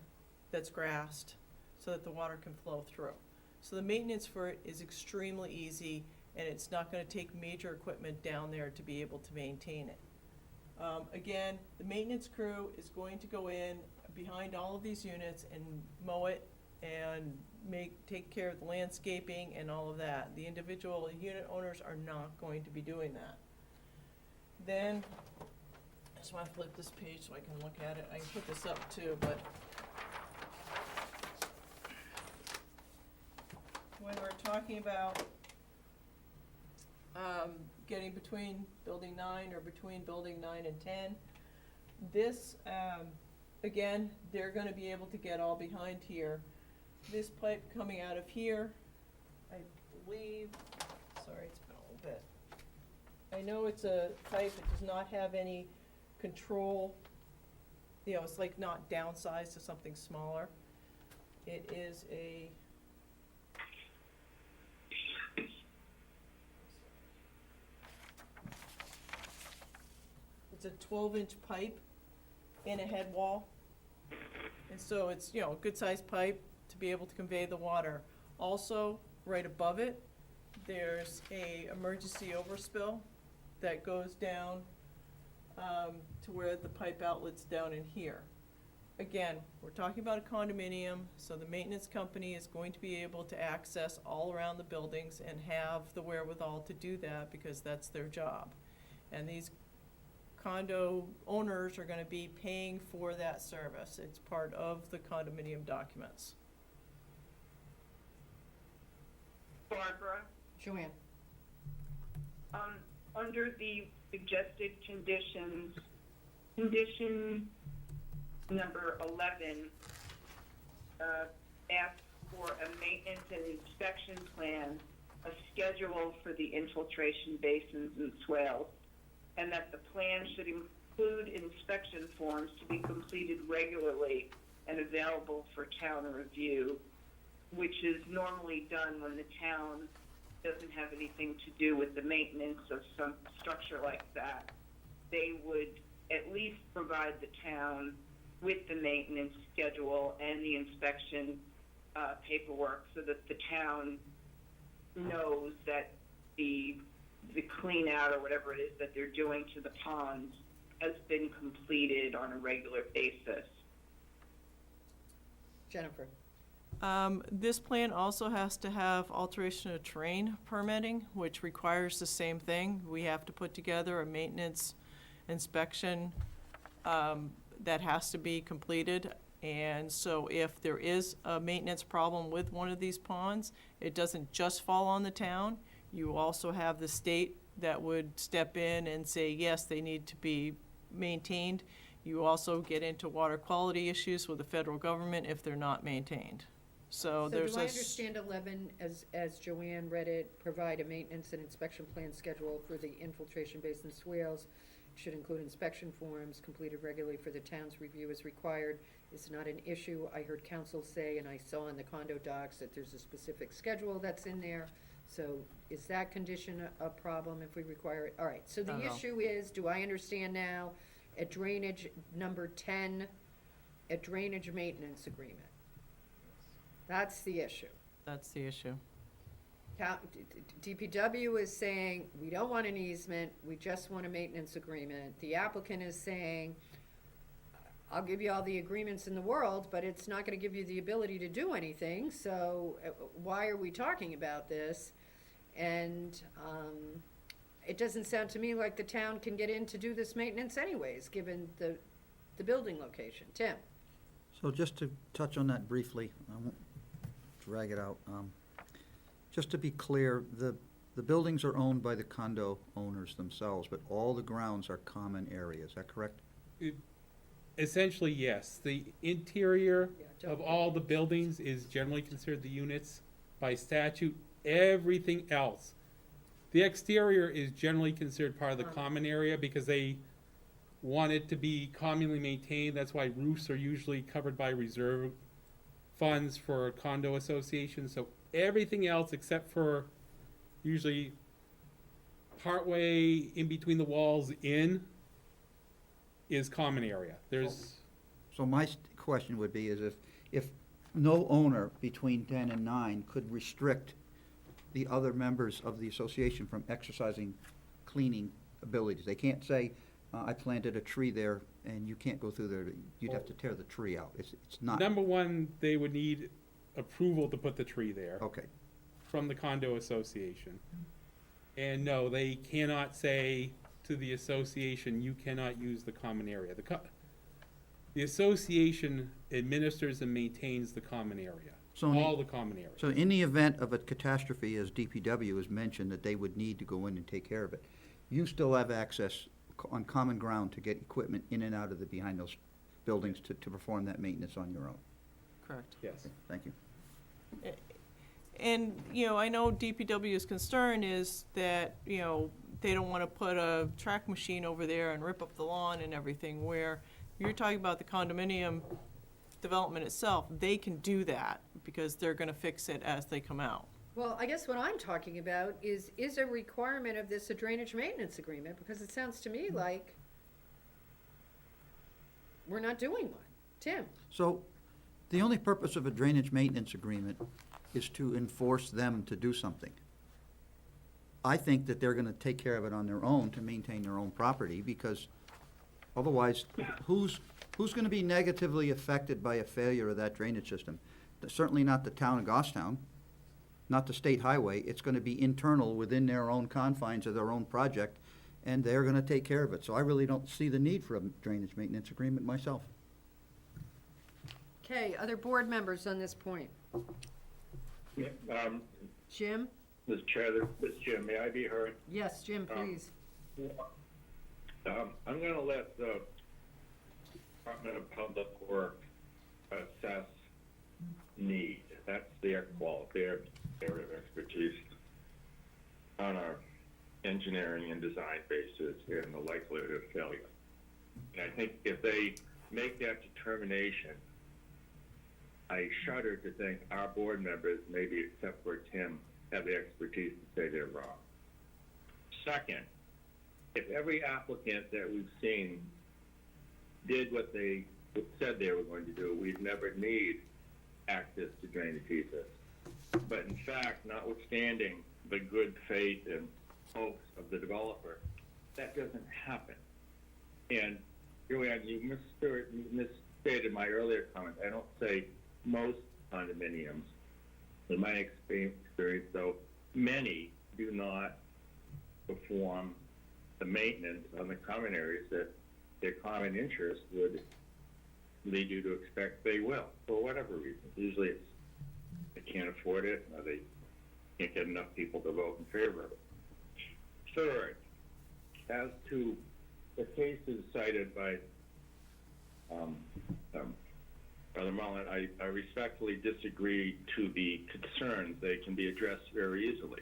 that's grassed so that the water can flow through. So the maintenance for it is extremely easy, and it's not gonna take major equipment down there to be able to maintain it. Again, the maintenance crew is going to go in behind all of these units and mow it and take care of the landscaping and all of that. The individual unit owners are not going to be doing that. Then, I just want to flip this page so I can look at it. I can put this up too, but when we're talking about getting between Building 9 or between Building 9 and 10, this, again, they're going to be able to get all behind here. This pipe coming out of here, I believe, sorry, it's been a little bit. I know it's a pipe that does not have any control, it's like not downsized to something smaller. It is it's a 12-inch pipe in a head wall. And so it's, a good-sized pipe to be able to convey the water. Also, right above it, there's a emergency overspill that goes down to where the pipe outlet's down in here. Again, we're talking about a condominium, so the maintenance company is going to be able to access all around the buildings and have the wherewithal to do that because that's their job. And these condo owners are gonna be paying for that service. It's part of the condominium documents. Barbara, Joanne? under the suggested conditions, condition number 11, asks for a maintenance and inspection plan, a schedule for the infiltration basins and swales, and that the plan should include inspection forms to be completed regularly and available for town review, which is normally done when the town doesn't have anything to do with the maintenance of some structure like that. They would at least provide the town with the maintenance schedule and the inspection paperwork so that the town knows that the clean out or whatever it is that they're doing to the ponds has been completed on a regular basis. Jennifer? This plan also has to have alteration of terrain permitting, which requires the same thing. We have to put together a maintenance inspection that has to be completed. And so if there is a maintenance problem with one of these ponds, it doesn't just fall on the town. You also have the state that would step in and say, yes, they need to be maintained. You also get into water quality issues with the federal government if they're not maintained. So there's do I a understand 11, as Joanne read it, provide a maintenance and inspection plan schedule for the infiltration basin swales, should include inspection forms completed regularly for the town's review as required. It's not an issue. I heard council say, and I saw in the condo docs, that there's a specific schedule that's in there. So is that condition a problem if we require it? All right, so the No. issue is, do I understand now, at drainage number 10, a drainage maintenance agreement? That's the issue. That's the issue. DPW is saying, we don't want an easement, we just want a maintenance agreement. The applicant is saying, I'll give you all the agreements in the world, but it's not gonna give you the ability to do anything, so why are we talking about this? And, it doesn't sound to me like the town can get in to do this maintenance anyways, given the building location. Tim? So just to touch on that briefly, I won't drag it out. Just to be clear, the buildings are owned by the condo owners themselves, but all the grounds are common area, is that correct? Essentially, yes. The interior Yeah, of all the buildings is generally considered the units by statute. Everything else, the exterior is generally considered part of the common area because they want it to be communally maintained. That's why roofs are usually covered by reserve funds for condo associations. So everything else except for usually partway in between the walls is common area. There's, So my question would be is if no owner between 10 and 9 could restrict the other members of the association from exercising cleaning abilities. They can't say, I planted a tree there and you can't go through there. You'd have to tear the tree out. It's not. number one, they would need approval to put the tree there Okay. from the condo association. And no, they cannot say to the association, you cannot use the common area. The association administers and maintains the common area, So all the common areas. So in the event of a catastrophe, as DPW has mentioned, that they would need to go in and take care of it, you still have access on common ground to get equipment in and out of behind those buildings to perform that maintenance on your own. Correct. Yes. Thank you. And, I know DPW's concern is that, they don't want to put a track machine over there and rip up the lawn and everything, where you're talking about the condominium development itself, they can do that because they're going to fix it as they come out. Well, I guess what I'm talking about is a requirement of this a drainage maintenance agreement? Because it sounds to me like we're not doing one. Tim? So the only purpose of a drainage maintenance agreement is to enforce them to do something. I think that they're gonna take care of it on their own to maintain their own property, because otherwise, who's gonna be negatively affected by a failure of that drainage system? Certainly not the town of Goffstown, not the state highway. It's gonna be internal within their own confines of their own project, and they're gonna take care of it. So I really don't see the need for a drainage maintenance agreement myself. Okay, other board members on this point? Jim? Mr. Chair, this is Jim. May I be heard? Yes, Jim, please. I'm gonna let the Department of Public Works assess need. That's their area of expertise on our engineering and design basis and the likelihood of failure. And I think if they make that determination, I shudder to think our board members, maybe except for Tim, have the expertise to say they're wrong. Second, if every applicant that we've seen did what they said they were going to do, we'd never need access to drainage easements. But in fact, notwithstanding the good faith and hopes of the developer, that doesn't happen. And Joanne, you misstated my earlier comment. I don't say most condominiums, in my experience, though, many do not perform the maintenance on the common areas that their common interest would lead you to expect they will, for whatever reason. Usually it's they can't afford it, or they can't get enough people to vote in favor of it. Third, as to the cases cited by Brother Mullen, I respectfully disagree to the concerns. They can be addressed very easily.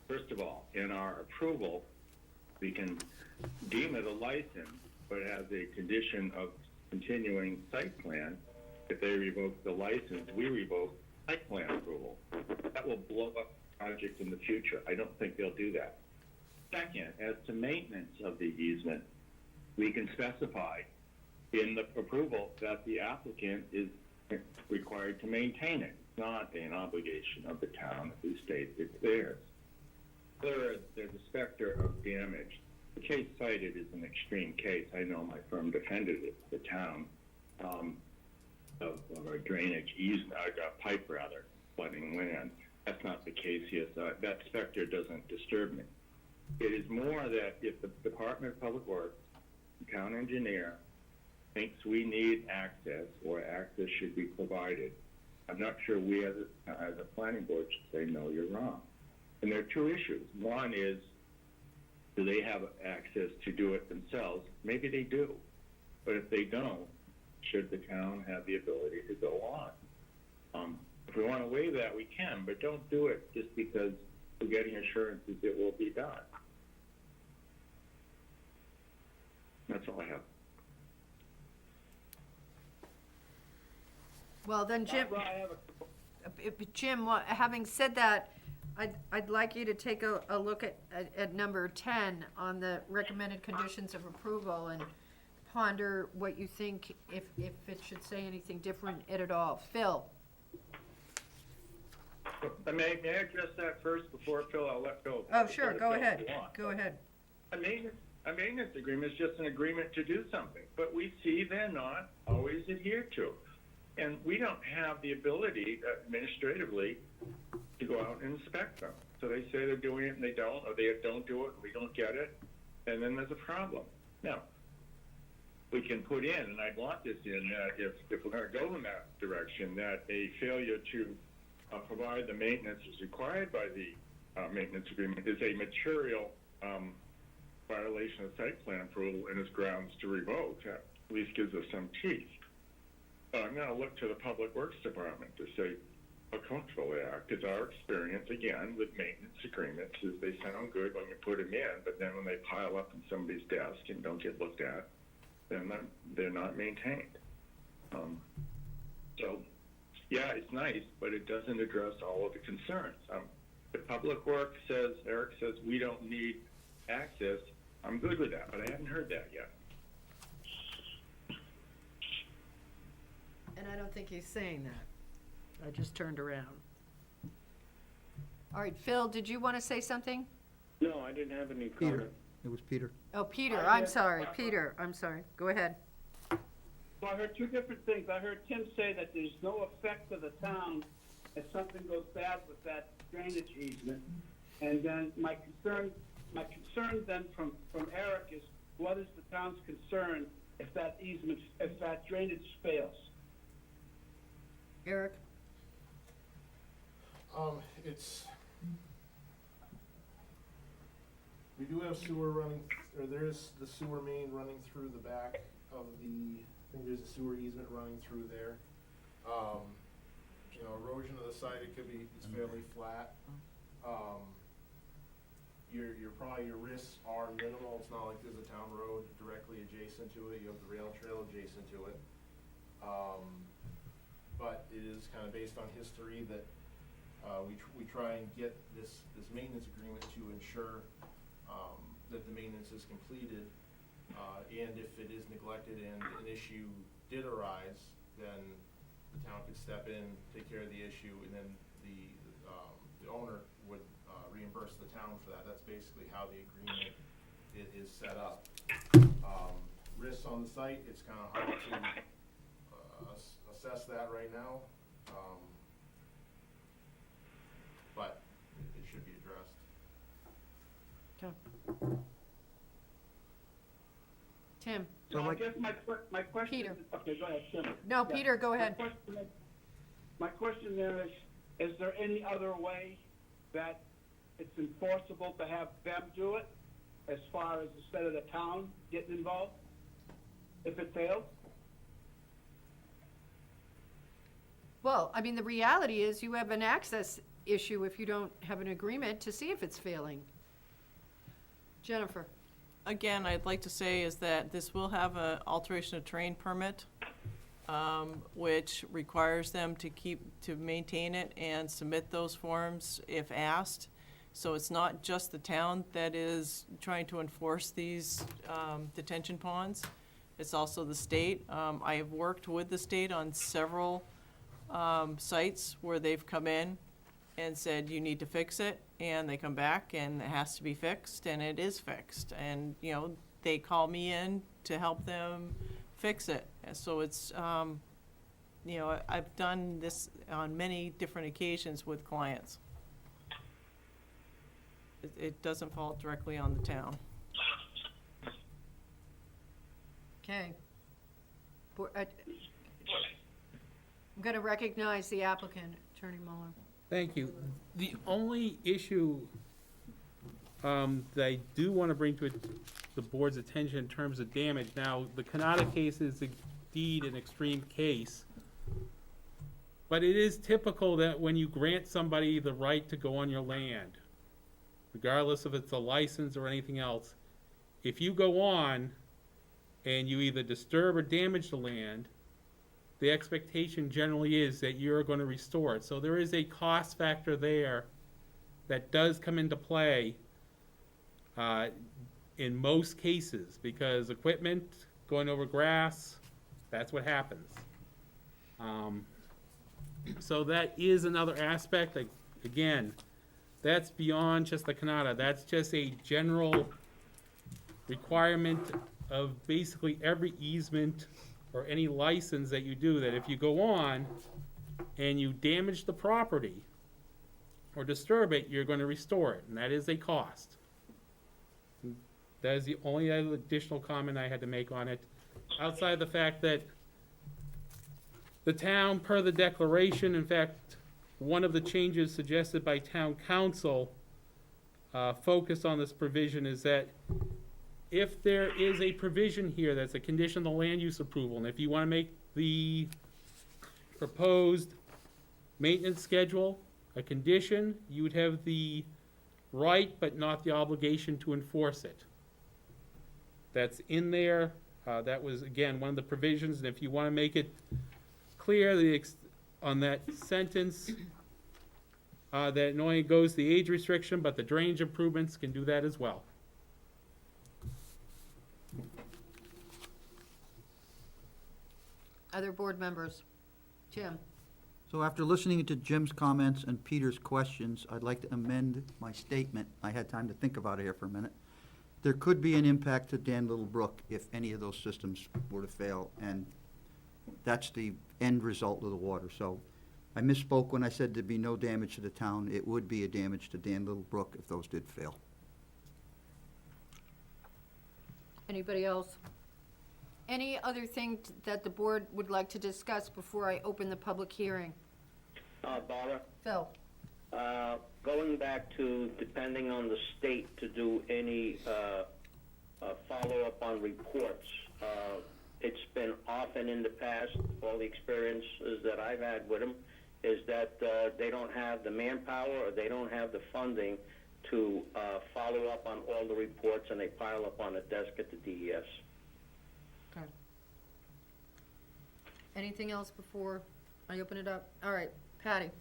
First of all, in our approval, we can deem it a license, but as a condition of continuing site plan, if they revoke the license, we revoke site plan approval. That will blow up the project in the future. I don't think they'll do that. Second, as to maintenance of the easement, we can specify in the approval that the applicant is required to maintain it. It's not an obligation of the town if we state it's theirs. Third, there's a specter of damage. The case cited is an extreme case. I know my firm defended it, the town, of a drainage easement, a pipe rather, flooding land. That's not the case here, so that specter doesn't disturb me. It is more that if the Department of Public Works, the town engineer, thinks we need access or access should be provided, I'm not sure we as a planning board should say, no, you're wrong. And there are two issues. One is, do they have access to do it themselves? Maybe they do. But if they don't, should the town have the ability to go on? If we want to waive that, we can, but don't do it just because we're getting assurances it will be done. That's all I have. Well, then, Jim, Barbara, I have Jim, having said that, I'd like you to take a look at number 10 on the recommended conditions of approval and ponder what you think, if it should say anything different at all. Phil? May I address that first before Phil? I'll let go. Oh, sure, go Phil, ahead, if you want. go ahead. A maintenance agreement is just an agreement to do something, but we see they're not always adhered to. And we don't have the ability administratively to go out and inspect them. So they say they're doing it and they don't, or they don't do it and we don't get it, and then there's a problem. Now, we can put in, and I'd want this in, that if we're going to go in that direction, that a failure to provide the maintenance as required by the maintenance agreement is a material violation of site plan approval and is grounds to revoke. That at least gives us some teeth. I'm going to look to the Public Works Department to say how comfortable they are, because our experience, again, with maintenance agreements is they sound good when you put them in, but then when they pile up in somebody's desk and don't get looked at, then they're not maintained. So, yeah, it's nice, but it doesn't address all of the concerns. The Public Works says, Eric says, we don't need access. I'm good with that, but I haven't heard that yet. And I don't think he's saying that. I just turned around. All right, Phil, did you want to say something? No, I didn't have any Peter, comment. it was Peter. Oh, Peter, I'm sorry, Peter, I'm sorry. Go ahead. Well, I heard two different things. I heard Tim say that there's no effect to the town if something goes bad with that drainage easement. And then my concern then from Eric is, what is the town's concern if that drainage fails? Eric? We do have sewer running, or there's the sewer main running through the back of the, I think there's a sewer easement running through there. Erosion of the site, it's fairly flat. Your risks are minimal. It's not like there's a town road directly adjacent to it. You have the rail trail adjacent to it. But it is kind of based on history that we try and get this maintenance agreement to ensure that the maintenance is completed, and if it is neglected and an issue did arise, then the town could step in, take care of the issue, and then the owner would reimburse the town for that. That's basically how the agreement is set up. Risks on the site, it's kind of hard to assess that right now. But it should be addressed. Tim? So I like- guess my question. Peter. Okay, go ahead, Tim. No, Peter, go ahead. My question there is there any other way that it's enforceable to have them do it, as far as instead of the town getting involved, if it fails? Well, I mean, the reality is you have an access issue if you don't have an agreement to see if it's failing. Jennifer? Again, I'd like to say is that this will have a alteration of terrain permit, which requires them to maintain it and submit those forms if asked. So it's not just the town that is trying to enforce these, detention ponds. It's also the state. I have worked with the state on several, sites where they've come in and said, you need to fix it, and they come back and it has to be fixed, and it is fixed. And, you know, they call me in to help them fix it. And so it's, you know, I've done this on many different occasions with clients. It doesn't fall directly on the town. Okay. I'm gonna recognize the applicant, Attorney Muller. Thank you. The only issue that I do want to bring to the board's attention in terms of damage, now, the Canada case is indeed an extreme case, but it is typical that when you grant somebody the right to go on your land, regardless if it's a license or anything else, if you go on and you either disturb or damage the land, the expectation generally is that you're going to restore it. So there is a cost factor there that does come into play in most cases, because equipment going over grass, that's what happens. So that is another aspect. Like, again, that's beyond just the Canada. That's just a general requirement of basically every easement or any license that you do, that if you go on and you damage the property or disturb it, you're going to restore it, and that is a cost. That is the only other additional comment I had to make on it, outside the fact that the town, per the declaration, in fact, one of the changes suggested by town council focused on this provision is that if there is a provision here that's a condition of the land use approval, and if you want to make the proposed maintenance schedule a condition, you would have the right but not the obligation to enforce it. That's in there. That was, again, one of the provisions, and if you want to make it clear on that sentence, that not only goes the age restriction, but the drainage improvements can do that as well. Other board members? Jim? So after listening to Jim's comments and Peter's questions, I'd like to amend my statement. I had time to think about it here for a minute. There could be an impact to Dan Little Brook if any of those systems were to fail, and that's the end result of the water. So I misspoke when I said there'd be no damage to the town. It would be a damage to Dan Little Brook if those did fail. Anybody else? Any other thing that the board would like to discuss before I open the public hearing? Barbara, Phil? going back to depending on the state to do any follow-up on reports, it's been often in the past, all the experiences that I've had with them, is that they don't have the manpower or they don't have the funding to follow up on all the reports, and they pile up on a desk at the DES. Okay. Anything else before I open it up? All right, Patty.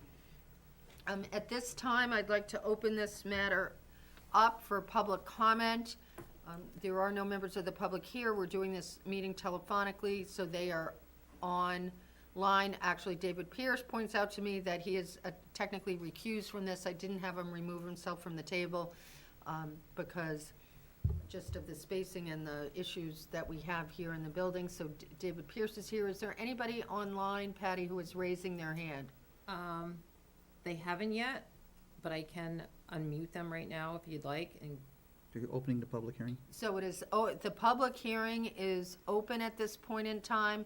At this time, I'd like to open this matter up for public comment. There are no members of the public here. We're doing this meeting telephonically, so they are online. Actually, David Pierce points out to me that he is technically recused from this. I didn't have him remove himself from the table because just of the spacing and the issues that we have here in the building. So David Pierce is here. Is there anybody online, Patty, who is raising their hand? They haven't yet, but I can unmute them right now if you'd like, and You're opening the public hearing? So it is, the public hearing is open at this point in time.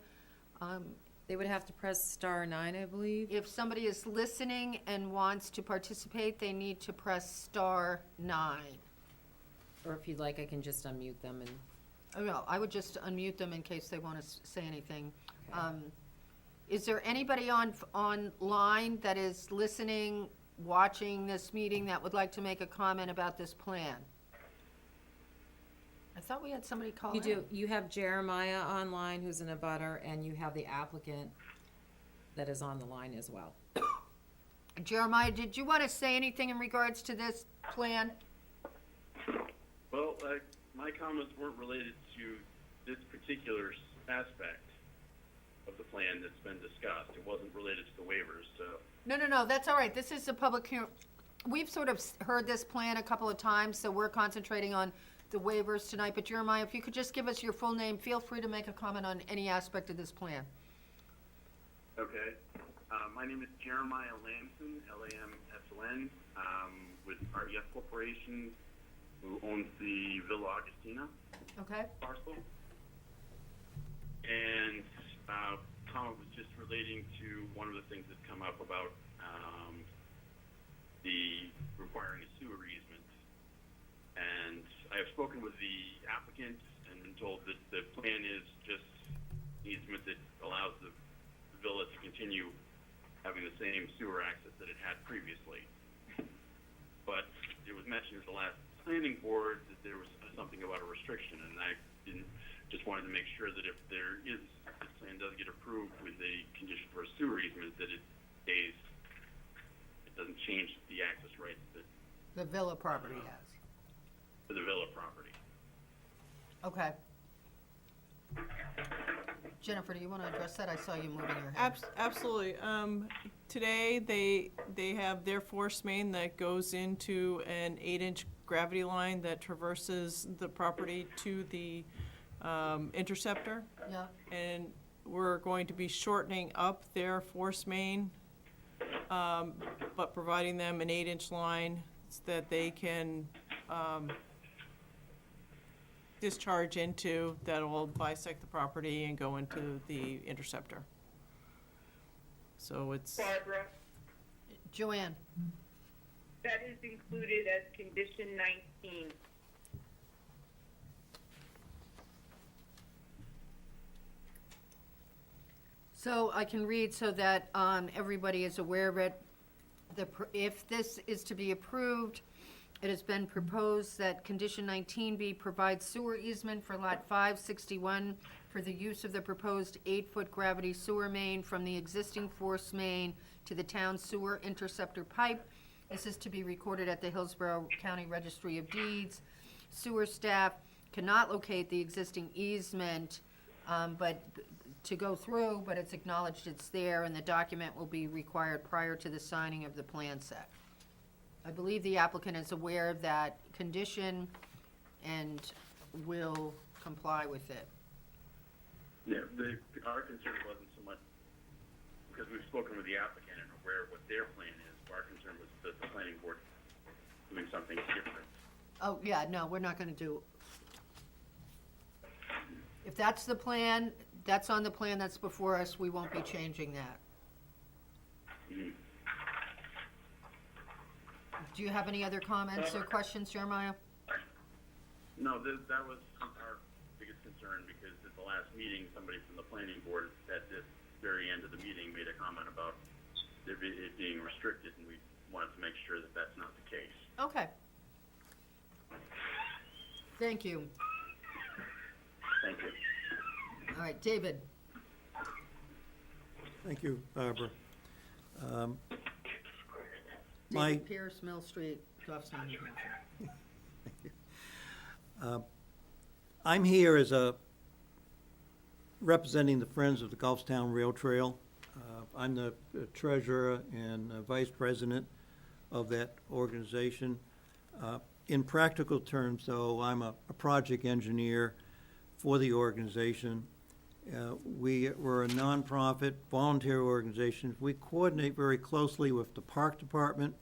they would have to press star 9, I believe. If somebody is listening and wants to participate, they need to press star 9. Or if you'd like, I can just unmute them and, Oh, no, I would just unmute them in case they want to say anything. Is there anybody online that is listening, watching this meeting that would like to make a comment about this plan? I thought we had somebody call you in. do, you have Jeremiah online who's an abutter, and you have the applicant that is on the line as well. Jeremiah, did you want to say anything in regards to this plan? Well, my comments weren't related to this particular aspect of the plan that's been discussed. It wasn't related to the waivers, so. No, that's all right. This is a public hearing. We've sort of heard this plan a couple of times, so we're concentrating on the waivers tonight. But Jeremiah, if you could just give us your full name, feel free to make a comment on any aspect of this plan. Okay. My name is Jeremiah Lamson, Lamsln, with REF Corporation, who owns the Villa Augustina Okay? parcel. And comment was just relating to one of the things that's come up about the requiring a sewer easement. And I have spoken with the applicant and been told that the plan is just easement that allows the villa to continue having the same sewer access that it had previously. But it was mentioned at the last planning board that there was something about a restriction, and I just wanted to make sure that if there is, this plan does get approved with a condition for a sewer easement, that it stays, it doesn't change the access rights that The Villa property has. to the villa property. Okay. Jennifer, do you want to address that? I saw you moving your head. Absolutely. Today, they have their force main that goes into an 8-inch gravity line that traverses the property to the interceptor. Yeah. And we're going to be shortening up their force main, but providing them an 8-inch line so that they can discharge into, that will bisect the property and go into the interceptor. So it's, Barbara, Joanne? that is included as condition 19. So I can read so that everybody is aware of it. If this is to be approved, it has been proposed that condition 19B provides sewer easement for lot 561 for the use of the proposed 8-foot gravity sewer main from the existing force main to the town sewer interceptor pipe. This is to be recorded at the Hillsborough County Registry of Deeds. Sewer staff cannot locate the existing easement, but to go through, but it's acknowledged it's there, and the document will be required prior to the signing of the plan set. I believe the applicant is aware of that condition and will comply with it. Yeah, our concern wasn't so much, because we've spoken with the applicant and aware of what their plan is. Our concern was that the planning board doing something different. Oh, yeah, no, we're not gonna do. If that's the plan, that's on the plan that's before us, we won't be changing that. Mhm. Do you have any other comments or questions, Jeremiah? No, that was our biggest concern, because at the last meeting, somebody from the planning board at this very end of the meeting made a comment about it being restricted, and we wanted to make sure that that's not the case. Okay. Thank you. Thank you. All right, David? Thank you, Barbara. My, David Pierce, Mill Street, Goffstown, New Hampshire. I'm here as representing the Friends of the Gulfstown Rail Trail. I'm the treasurer and vice president of that organization. In practical terms, though, I'm a project engineer for the organization. We're a nonprofit, volunteer organization. We coordinate very closely with the Park Department,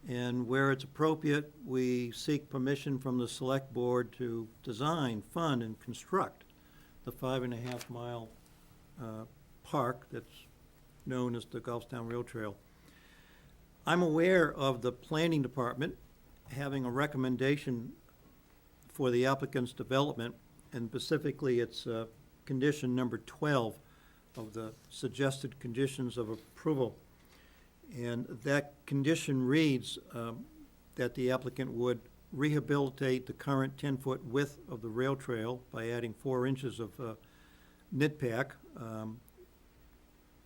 and where it's appropriate, we seek permission from the Select Board to design, fund, and construct the 5.5-mile park that's known as the Gulfstown Rail Trail. I'm aware of the Planning Department having a recommendation for the applicant's development, and specifically it's condition number 12 of the suggested conditions of approval. And that condition reads that the applicant would rehabilitate the current 10-foot width of the rail trail by adding 4 inches of nitpack,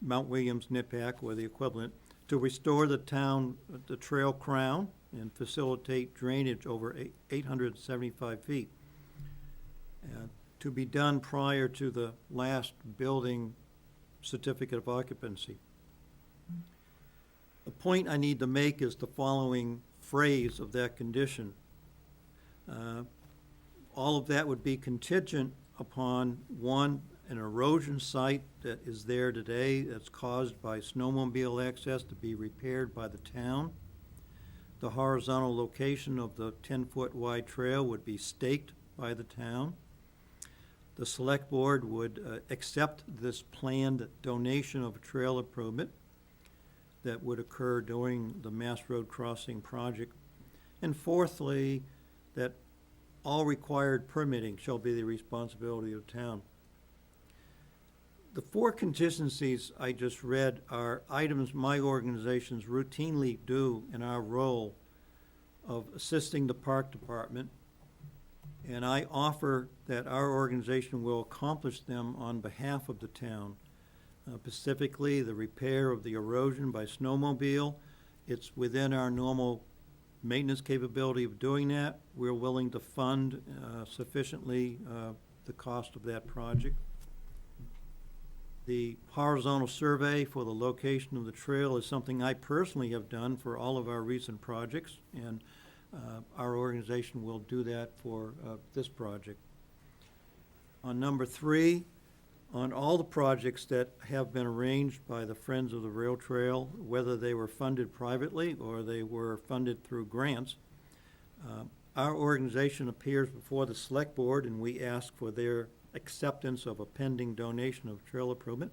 Mount Williams nitpack or the equivalent, to restore the trail crown and facilitate drainage over 875 feet. To be done prior to the last building certificate of occupancy. The point I need to make is the following phrase of that condition. All of that would be contingent upon, one, an erosion site that is there today that's caused by snowmobile access to be repaired by the town. The horizontal location of the 10-foot wide trail would be staked by the town. The Select Board would accept this planned donation of a trail improvement that would occur during the Mass Road Crossing project. And fourthly, that all required permitting shall be the responsibility of the town. The 4 contingencies I just read are items my organizations routinely do in our role of assisting the Park Department, and I offer that our organization will accomplish them on behalf of the town. Specifically, the repair of the erosion by snowmobile. It's within our normal maintenance capability of doing that. We're willing to fund sufficiently the cost of that project. The horizontal survey for the location of the trail is something I personally have done for all of our recent projects, and our organization will do that for this project. On number 3, on all the projects that have been arranged by the Friends of the Rail Trail, whether they were funded privately or they were funded through grants, our organization appears before the Select Board and we ask for their acceptance of a pending donation of trail improvement.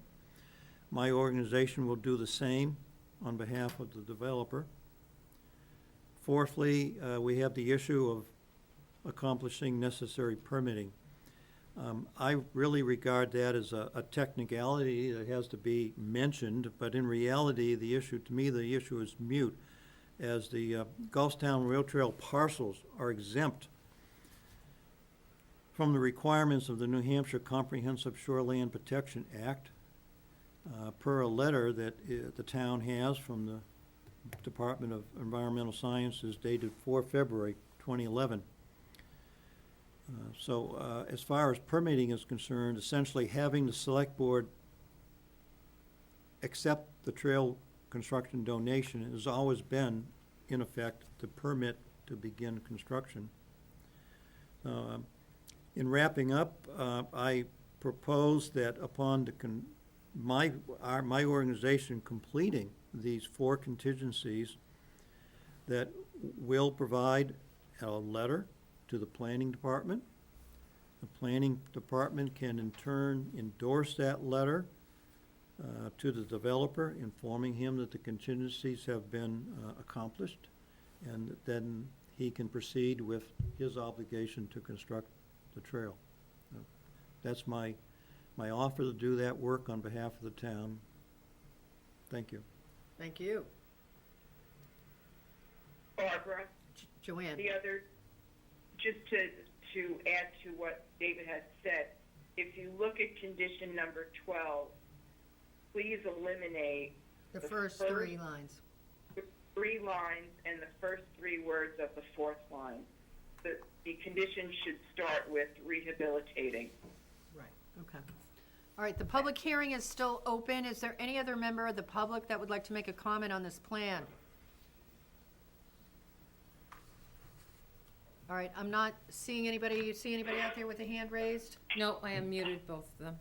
My organization will do the same on behalf of the developer. Fourthly, we have the issue of accomplishing necessary permitting. I really regard that as a technicality that has to be mentioned, but in reality, the issue is moot, as the Gulfstown Rail Trail parcels are exempt from the requirements of the New Hampshire Comprehensive Shoreland Protection Act, per a letter that the town has from the Department of Environmental Sciences dated 4 February 2011. So as far as permitting is concerned, essentially having the Select Board accept the trail construction donation has always been, in effect, the permit to begin construction. In wrapping up, I propose that upon my organization completing these 4 contingencies, that will provide a letter to the Planning Department. The Planning Department can in turn endorse that letter to the developer, informing him that the contingencies have been accomplished, and then he can proceed with his obligation to construct the trail. That's my offer to do that work on behalf of the town. Thank you. Thank you. Barbara, Joanne? the other, just to add to what David has said, if you look at condition number 12, please eliminate The first 3 lines. 3 lines and the first 3 words of the 4th line. The condition should start with rehabilitating. Right, okay. All right, the public hearing is still open. Is there any other member of the public that would like to make a comment on this plan? All right, I'm not seeing anybody. You see anybody out there with a hand raised? No, I unmuted both of them.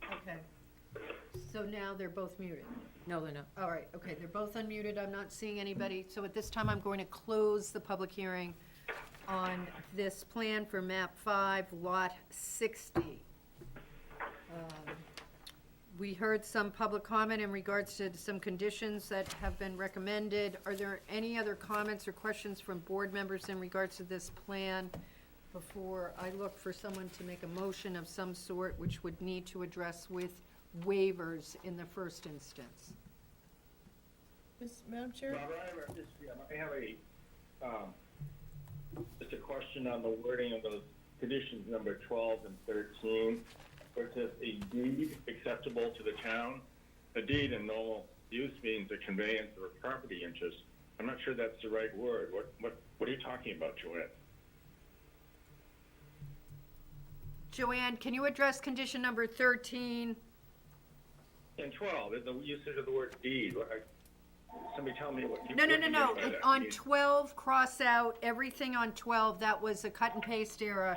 Okay. So now they're both muted. No, they're not. All right, okay, they're both unmuted. I'm not seeing anybody. So at this time, I'm going to close the public hearing on this plan for map 5, lot 60. We heard some public comment in regards to some conditions that have been recommended. Are there any other comments or questions from board members in regards to this plan before I look for someone to make a motion of some sort, which would need to address with waivers in the first instance? Madam Chair? Robert, I have just a question on the wording of those conditions number 12 and 13, where it says a deed acceptable to the town. A deed in normal use means a conveyance of a property interest. I'm not sure that's the right word. What are you talking about, Joanne? Joanne, can you address condition number 13? And 12, is the usage of the word deed. Somebody tell me what you No. what you mean by that. On 12, cross out everything on 12. That was a cut and paste error.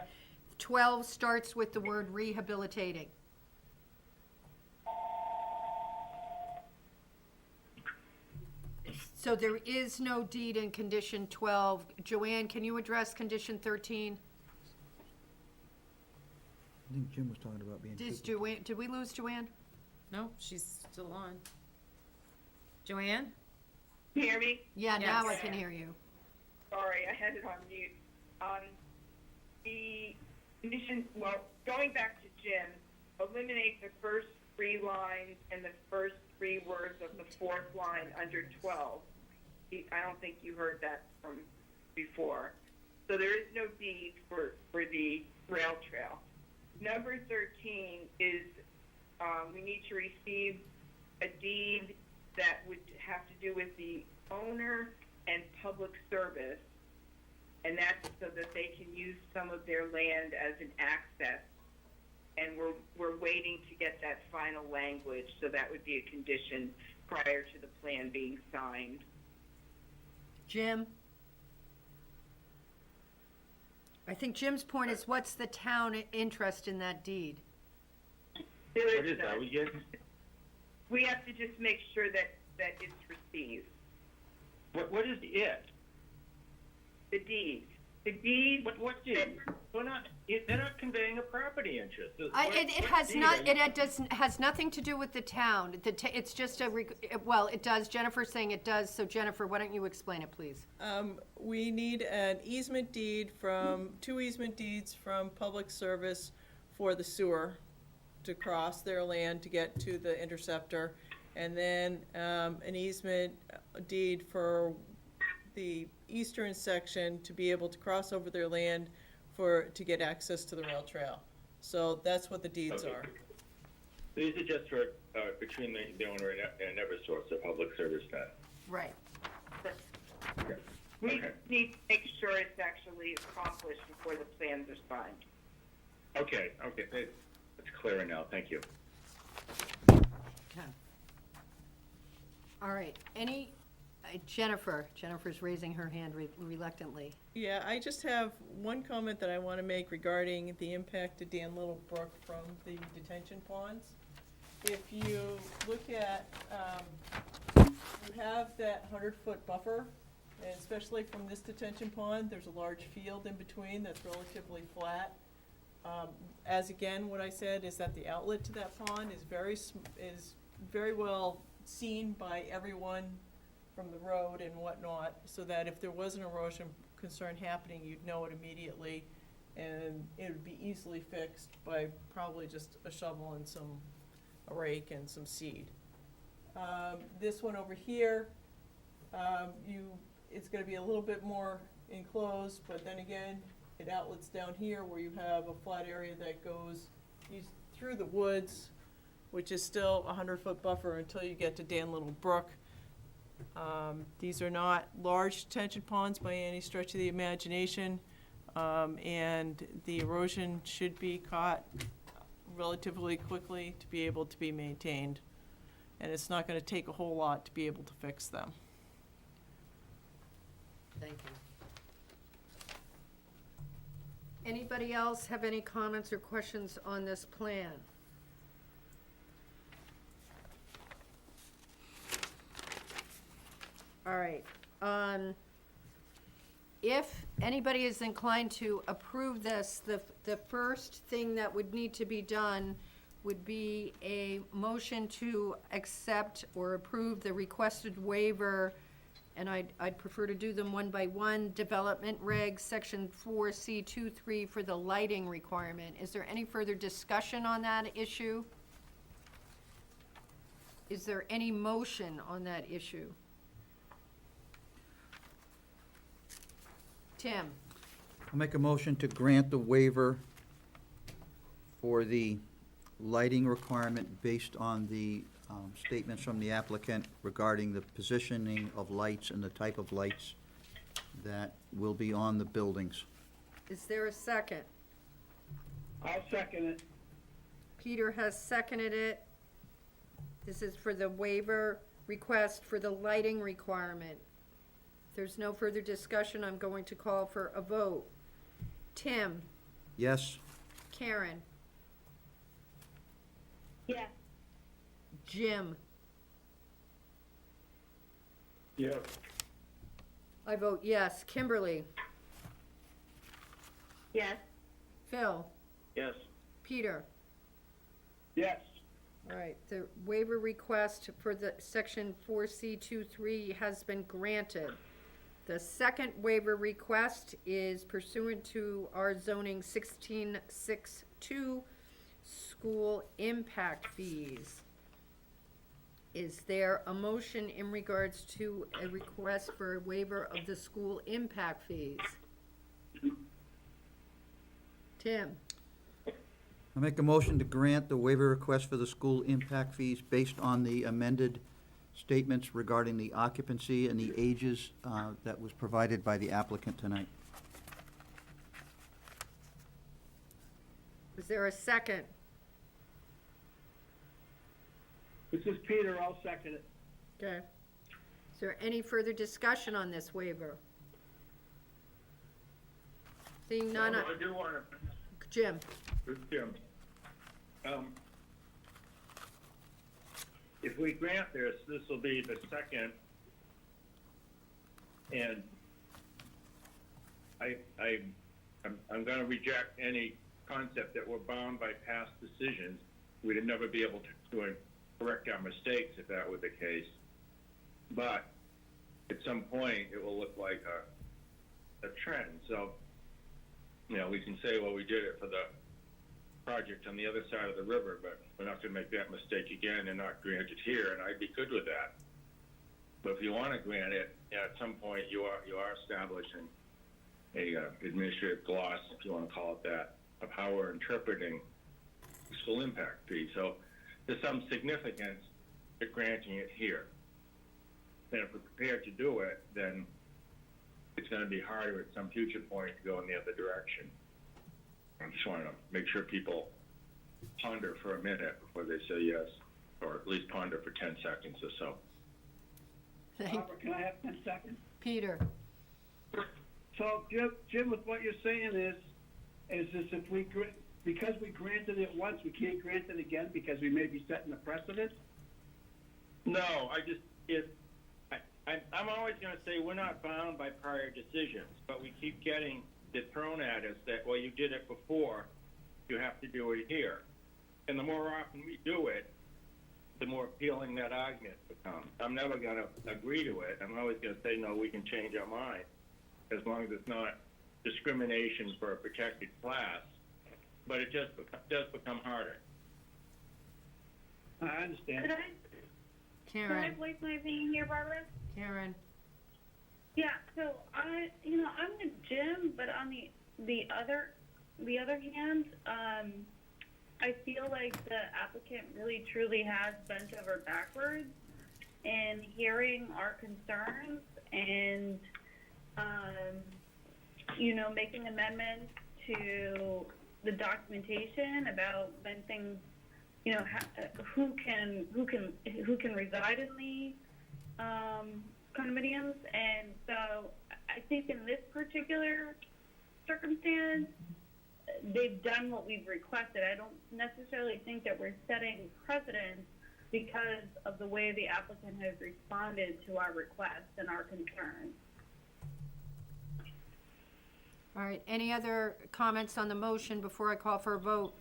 12 starts with the word rehabilitating. So there is no deed in condition 12. Joanne, can you address condition 13? I think Jim was talking about being. Did we lose Joanne? No, she's still on. Joanne? Can you hear me? Yeah, now I Yes. can hear you. Sorry, I had it on mute. The condition, well, going back to Jim, eliminate the first 3 lines and the first 3 words of the 4th line under 12. I don't think you heard that from before. So there is no deed for the rail trail. Number 13 is, we need to receive a deed that would have to do with the owner and public service, and that's so that they can use some of their land as an access. And we're waiting to get that final language, so that would be a condition prior to the plan being signed. Jim? I think Jim's point is, what's the town interest in that deed? There What is that? none. We have to just make sure that it's received. What is it? The deed. The deed. What deed? They're not conveying a property interest. It has nothing to do with the town. It's just well, it does. Jennifer's saying it does, so Jennifer, why don't you explain it, please? We need an easement deed from, 2 easement deeds from public service for the sewer to cross their land to get to the interceptor. And then, an easement deed for the eastern section to be able to cross over their land to get access to the rail trail. So that's what the deeds are. These are just for, between the owner and Eversource, the public service then. Right. Okay. We Okay. need to make sure it's actually accomplished before the plans are signed. Okay, that's clearer now, thank you. Okay. All right, Jennifer's raising her hand reluctantly. Yeah, I just have one comment that I want to make regarding the impact to Dan Littlebrook from the detention ponds. If you look at, you have that 100-foot buffer, and especially from this detention pond, there's a large field in between that's relatively flat. As again, what I said is that the outlet to that pond is very well seen by everyone from the road and whatnot, so that if there was an erosion concern happening, you'd know it immediately, and it would be easily fixed by probably just a shovel and a rake and some seed. This one over here, it's gonna be a little bit more enclosed, but then again, it outlets down here where you have a flat area that goes through the woods, which is still a 100-foot buffer until you get to Dan Little Brook. These are not large detention ponds by any stretch of the imagination, and the erosion should be caught relatively quickly to be able to be maintained. And it's not gonna take a whole lot to be able to fix them. Thank you. Anybody else have any comments or questions on this plan? All right, if anybody is inclined to approve this, the first thing that would need to be done would be a motion to accept or approve the requested waiver, and I'd prefer to do them one by one. Development regs, section 4C23 for the lighting requirement. Is there any further discussion on that issue? Is there any motion on that issue? Tim? I'll make a motion to grant the waiver for the lighting requirement based on the statements from the applicant regarding the positioning of lights and the type of lights that will be on the buildings. Is there a second? I'll second it. Peter has seconded it. This is for the waiver request for the lighting requirement. If there's no further discussion, I'm going to call for a vote. Tim? Yes? Karen? Yes. Jim? Yes. I vote yes. Kimberly? Yes. Phil? Yes. Peter? Yes. All right, the waiver request for the section 4C23 has been granted. The second waiver request is pursuant to our zoning 1662, school impact fees. Is there a motion in regards to a request for a waiver of the school impact fees? Tim? I make a motion to grant the waiver request for the school impact fees based on the amended statements regarding the occupancy and the ages that was provided by the applicant tonight. Is there a second? This is Peter, I'll second it. Okay. Is there any further discussion on this waiver? Seeing none, I do want to, Jim? this is Jim. If we grant this, this will be the second, and I'm going to reject any concept that we're bound by past decisions. We'd never be able to correct our mistakes if that were the case. But at some point, it will look like a trend. So, you know, we can say, well, we did it for the project on the other side of the river, but we're not going to make that mistake again and not grant it here, and I'd be good with that. But if you want to grant it, at some point you are establishing a administrative gloss, if you want to call it that, of how we're interpreting school impact fee. So there's some significance to granting it here. And if we're prepared to do it, then it's going to be harder at some future point to go in the other direction. I just want to make sure people ponder for a minute before they say yes, or at least ponder for 10 seconds or so. Barbara, can I have 10 seconds? Peter? So, Jim, with what you're saying is this if because we granted it once, we can't grant it again because we may be setting a precedent? No, I'm always going to say we're not bound by prior decisions, but we keep getting it thrown at us that, well, you did it before, you have to do it here. And the more often we do it, the more appealing that argument becomes. I'm never going to agree to it. I'm always going to say, no, we can change our mind, as long as it's not discrimination for a protected class. But it just does become harder. I understand. Could I Karen? voice my opinion here, Barbara? Karen? Yeah, so I'm with Jim, but on the other hand, I feel like the applicant really truly has bent over backwards in hearing our concerns and, making amendments to the documentation about when things, who can reside in the condominiums. And so I think in this particular circumstance, they've done what we've requested. I don't necessarily think that we're setting precedent because of the way the applicant has responded to our requests and our concerns. All right, any other comments on the motion before I call for a vote?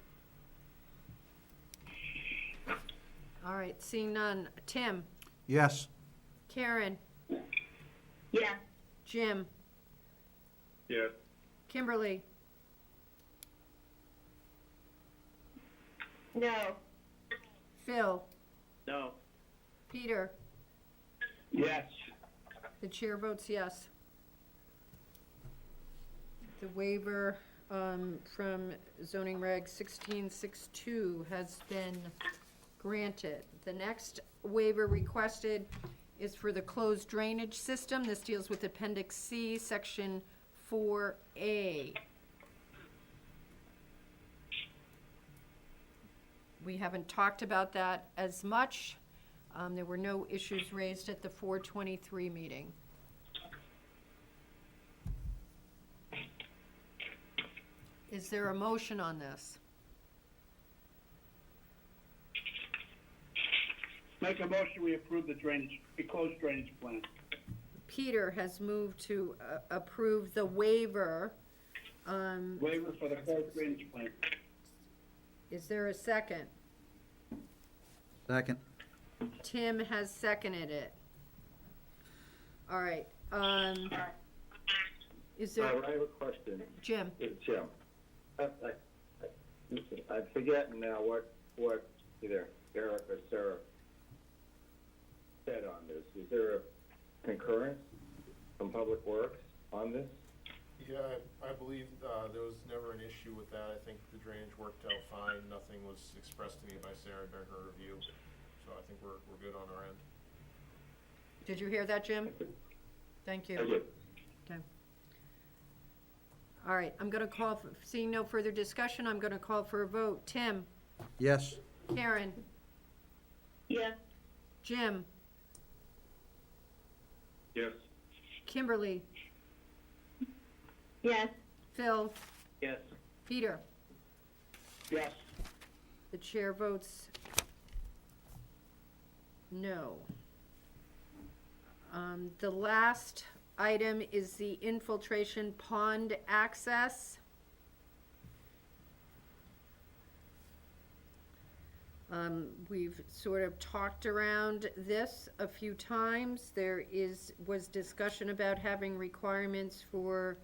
All right, seeing none. Tim? Yes. Karen? Yes. Jim? Yes. Kimberly? No. Phil? No. Peter? Yes. The chair votes yes. The waiver from zoning reg 1662 has been granted. The next waiver requested is for the closed drainage system. This deals with Appendix C, Section 4A. We haven't talked about that as much. There were no issues raised at the 423 meeting. Is there a motion on this? Make a motion, we approve the closed drainage plan. Peter has moved to approve the waiver. Waiver for the closed drainage plan. Is there a second? Second. Tim has seconded it. All right, is there, I have a question. Jim? Jim. I'm forgetting now what either Eric or Sarah said on this. Is there a concurrence from Public Works on this? Yeah, I believe there was never an issue with that. I think the drainage worked out fine. Nothing was expressed to me by Sarah during her review. So I think we're good on our end. Did you hear that, Jim? Thank you. I did. Okay. All right, I'm gonna call, seeing no further discussion, I'm gonna call for a vote. Tim? Yes. Karen? Yes. Jim? Yes. Kimberly? Yes. Phil? Yes. Peter? Yes. The chair votes no. The last item is the infiltration pond access. We've sort of talked around this a few times. There was discussion about having requirements for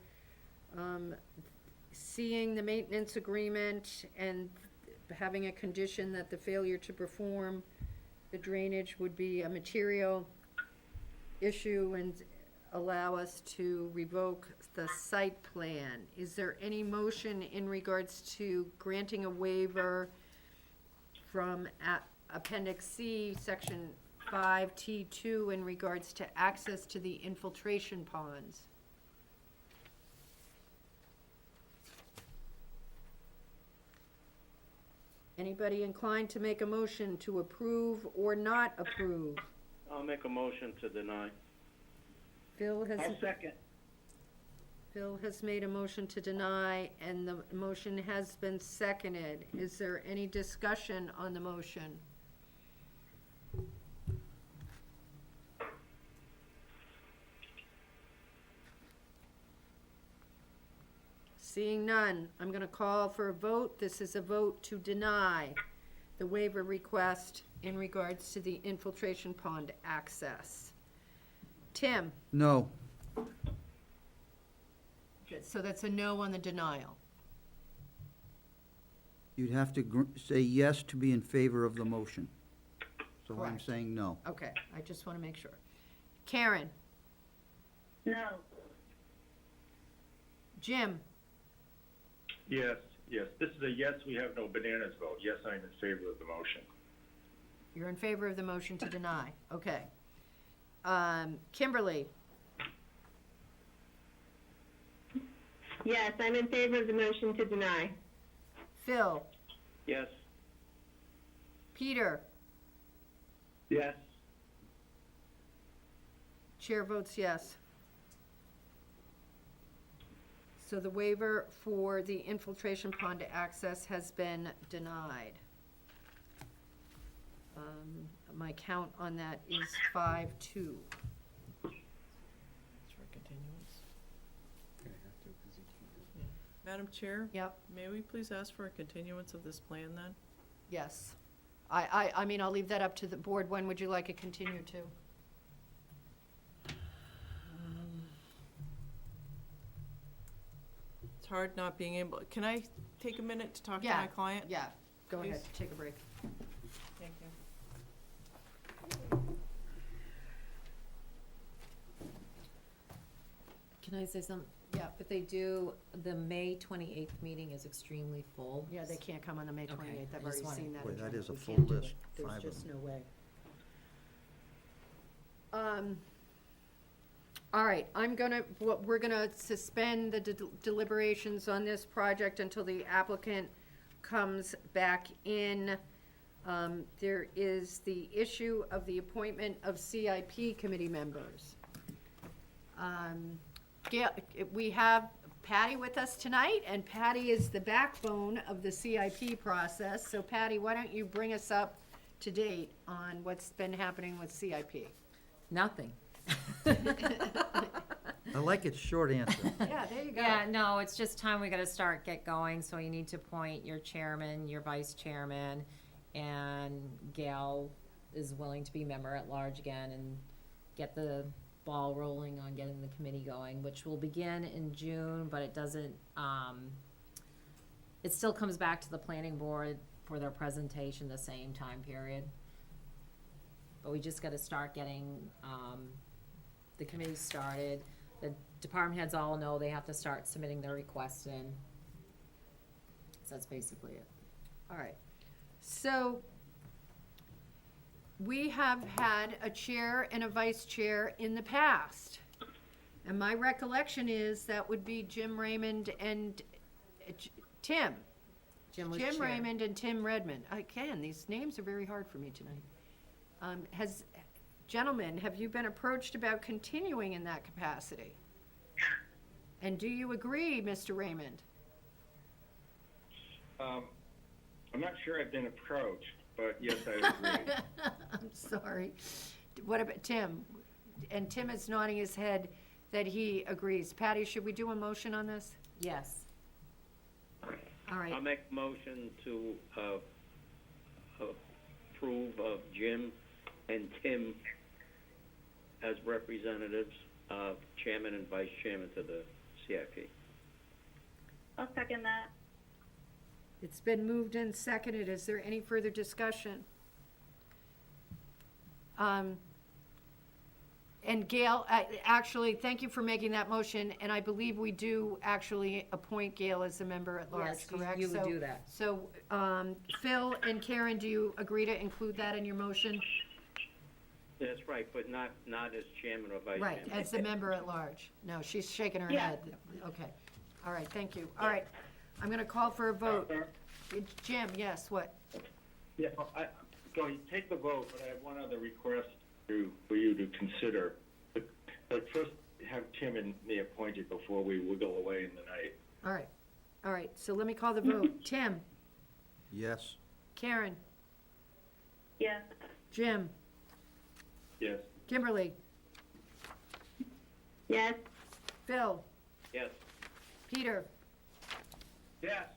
seeing the maintenance agreement and having a condition that the failure to perform the drainage would be a material issue and allow us to revoke the site plan. Is there any motion in regards to granting a waiver from Appendix C, Section 5T2 in regards to access to the infiltration ponds? Anybody inclined to make a motion to approve or not approve? I'll make a motion to deny. Phil has. I'll second. Phil has made a motion to deny, and the motion has been seconded. Is there any discussion on the motion? Seeing none, I'm going to call for a vote. This is a vote to deny the waiver request in regards to the infiltration pond access. Tim? No. So that's a no on the denial. You'd have to say yes to be in favor of the motion. So I'm Correct. saying no. Okay, I just want to make sure. Karen? No. Jim? Yes, yes. This is a yes, we have no bananas vote. Yes, I'm in favor of the motion. You're in favor of the motion to deny, okay. Kimberly? Yes, I'm in favor of the motion to deny. Phil? Yes. Peter? Yes. Chair votes yes. so the waiver for the infiltration pond access has been denied. My count on that is 5-2. It's for continuance. Yeah. Madam Chair? Yep, May we please ask for a continuance of this plan then? yes. I mean, I'll leave that up to the board. When would you like it continued to? It's hard not being able, can I take a minute to talk to Yeah, my client? Yeah, go ahead, Please. take a break. Thank you. Can I say something? Yeah, But they do, the May 28th meeting is extremely full. yeah, they can't come on the May Okay, 28th. I I've just already wanted- seen that. Boy, agenda. that is a We full can't do list, it. 5 There's of just them. no way. All right, we're gonna suspend the deliberations on this project until the applicant comes back in. There is the issue of the appointment of CIP committee members. Gail, we have Patty with us tonight, and Patty is the backbone of the CIP process. So Patty, why don't you bring us up to date on what's been happening with CIP? Nothing. I like its short answer. Yeah, there you go. Yeah, no, it's just time we gotta get going, so you need to appoint your chairman, your vice chairman, and Gail is willing to be member at large again and get the ball rolling on getting the committee going, which will begin in June, but it doesn't, it still comes back to the planning board for their presentation the same time period. But we just gotta start getting, the committee started. The department heads all know they have to start submitting their requests in. So that's basically it. All right. So we have had a chair and a vice chair in the past. And my recollection is that would be Jim Raymond and Tim. Jim was Jim chair. Raymond and Tim Redmond. Again, these names are very hard for me tonight. Gentlemen, have you been approached about continuing in that capacity? And do you agree, Mr. Raymond? I'm not sure I've been approached, but yes, I agree. I'm sorry. What about Tim? And Tim is nodding his head that he agrees. Patty, should we do a motion on this? Yes. All right. I'll make a motion to approve of Jim and Tim as representatives, chairman and vice chairman to the CIP. I'll second that. It's been moved and seconded. Is there any further discussion? And Gail, actually, thank you for making that motion, and I believe we do actually appoint Gail as a member at large, Yes, correct? you would So- do that. So, Phil and Karen, do you agree to include that in your motion? That's right, but not as chairman or vice Right, chairman. as the member at large. No, she's shaking her Yeah. head. Okay. All right, thank you. All right, I'm gonna call for a vote. Jim, yes, what? Yeah, so you take the vote, but I have one other request for you to consider. But first, have Tim and me appointed before we wiggle away in the night. All right, so let me call the vote. Tim, Yes. Karen, Yes. Jim, Yes. Kimberly, Yes. Phil, Yes. Peter, Yes.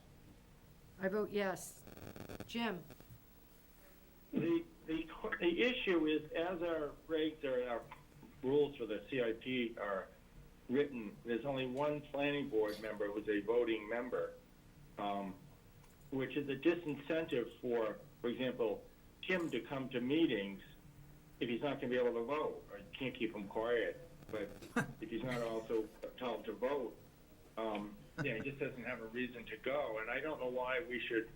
I vote yes. Jim, The issue is, as our regs or our rules for the CIP are written, there's only one planning board member who's a voting member, which is a disincentive for example, Tim to come to meetings if he's not gonna be able to vote, or you can't keep him quiet, but if he's not also told to vote, yeah, he just doesn't have a reason to go, and I don't know why we should,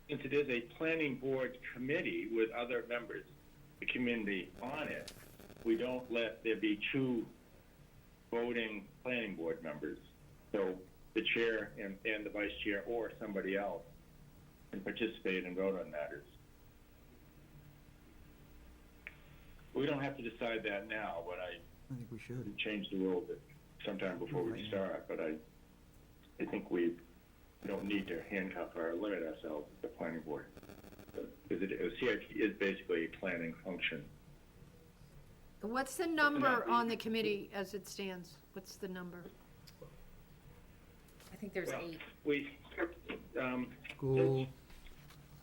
since it is a planning board committee with other members of the community on it, we don't let there be two voting planning board members. So the chair and the vice chair or somebody else can participate and vote on matters. We don't have to decide that now, but I think we should. change the rule sometime before we start, but I think we don't need to handcuff or limit ourselves at the planning board. Because CIP is basically a planning function. What's the number on the committee as it stands? What's the number? I think there's Well, 8. We, School,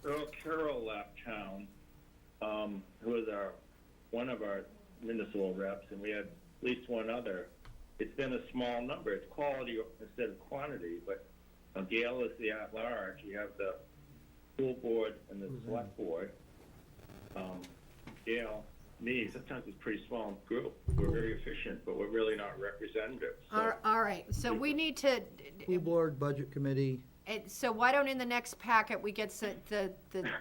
Earl Carroll left town, who was one of our municipal reps, and we had at least one other. It's been a small number. It's quality instead of quantity, but Gail is the at-large. You have the school board and the select board. Gail, me, sometimes it's a pretty small group. We're very efficient, but we're really not representative. So All right, so we need to, School board, budget committee, so why don't in the next packet, we get the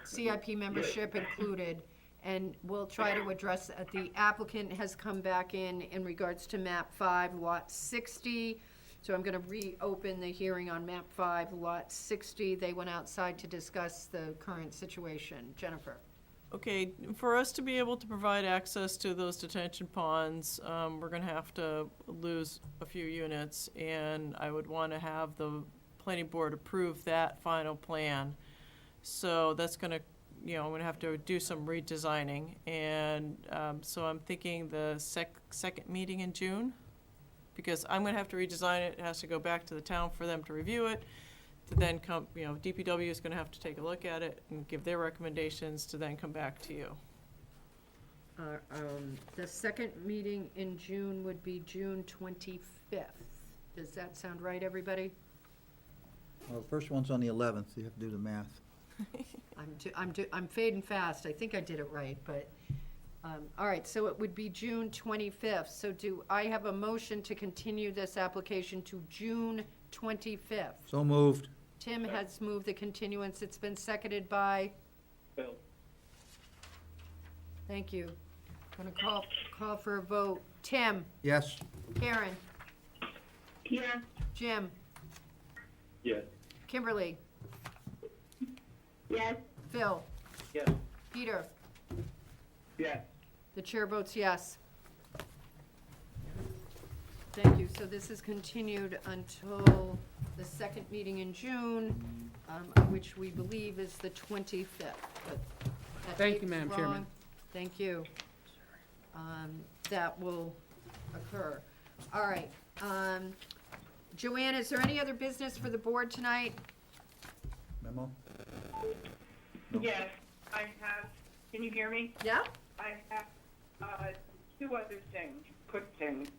CIP membership included, and we'll try to address, the applicant has come back in regards to map 5, lot 60. So I'm gonna reopen the hearing on map 5, lot 60. They went outside to discuss the current situation. Jennifer? Okay, for us to be able to provide access to those detention ponds, we're gonna have to lose a few units, and I would wanna have the planning board approve that final plan. So that's gonna, I'm gonna have to do some redesigning, and, so I'm thinking the second meeting in June, because I'm gonna have to redesign it, it has to go back to the town for them to review it, to then come, DPW is gonna have to take a look at it and give their recommendations to then come back to you. The second meeting in June would be June 25th. Does that sound right, everybody? well, the first one's on the 11th, you have to do the math. I'm fading fast. I think I did it right, but, all right, so it would be June 25th. So do I have a motion to continue this application to June 25th? So moved. Tim has moved the continuance. It's been seconded by? Bill. Thank you. Going to call for a vote. Tim? Yes. Karen? Yes. Jim? yes. Kimberly? Yes. Phil? Yes. Peter? Yes. The chair votes yes. Thank you. So this is continued until the second meeting in June, which we believe is the 25th. But that Thank date you, is Madam Chairman. wrong. Thank you. That will occur. All right. Joanne, is there any other business for the board tonight? Memo? Yes, I have, can you hear me? Yeah? I have, two other things, quick things.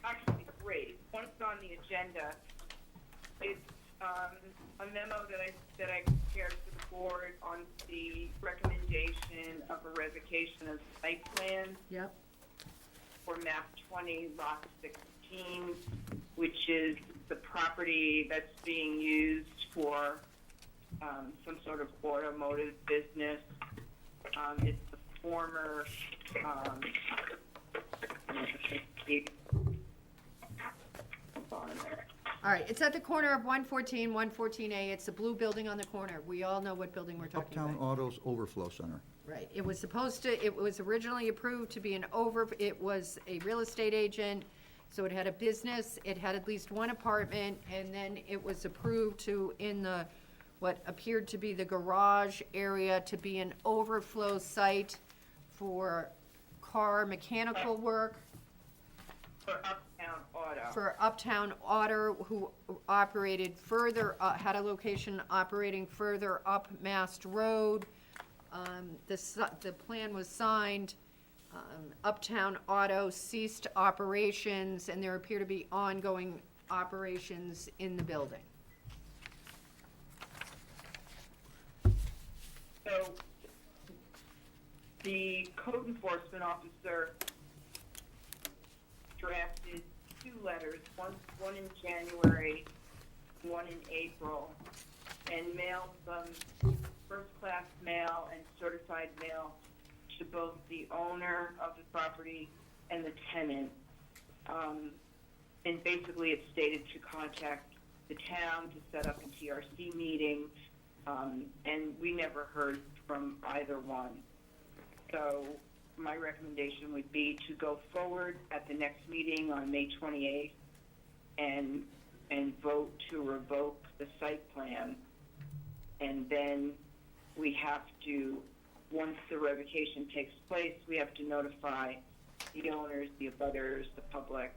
Actually three. One's on the agenda. It's, a memo that I prepared for the board on the recommendation of a revocation of site plan Yep. for map 20, lot 16, which is the property that's being used for some sort of automotive business. It's the former, All right, it's at the corner of 114, 114A. It's the blue building on the corner. We all know what building we're talking about. Uptown Autos Overflow Center. Right, it was originally approved to be it was a real estate agent, so it had a business, it had at least one apartment, and then it was approved to, in the, what appeared to be the garage area, to be an overflow site for car mechanical work. for Uptown Auto. For Uptown Auto, who operated further, had a location operating further up Mast Road. The plan was signed, Uptown Auto ceased operations, and there appear to be ongoing operations in the building. So, the code enforcement officer drafted two letters, one in January, one in April, and mailed them first-class mail and certified mail to both the owner of the property and the tenant. And basically it stated to contact the town to set up a TRC meeting, and we never heard from either one. So my recommendation would be to go forward at the next meeting on May 28th and and vote to revoke the site plan. And then we have to, once the revocation takes place, we have to notify the owners, the abutters, the public.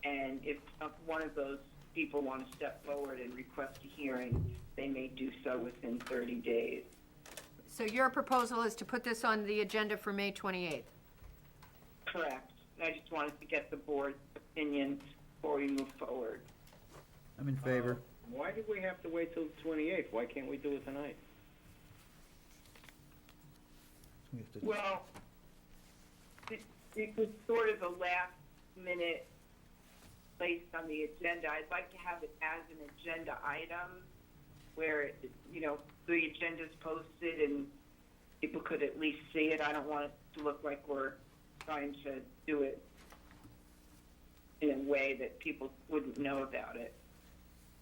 And if one of those people want to step forward and request a hearing, they may do so within 30 days. So your proposal is to put this on the agenda for May 28th? Correct. I just wanted to get the board's opinion before we move forward. I'm in favor. Why do we have to wait till the 28th? Why can't we do it tonight? We have to- Well, it was sort of a last minute placed on the agenda. I'd like to have it as an agenda item where, you know, the agenda's posted and people could at least see it. I don't want it to look like we're trying to do it in a way that people wouldn't know about it.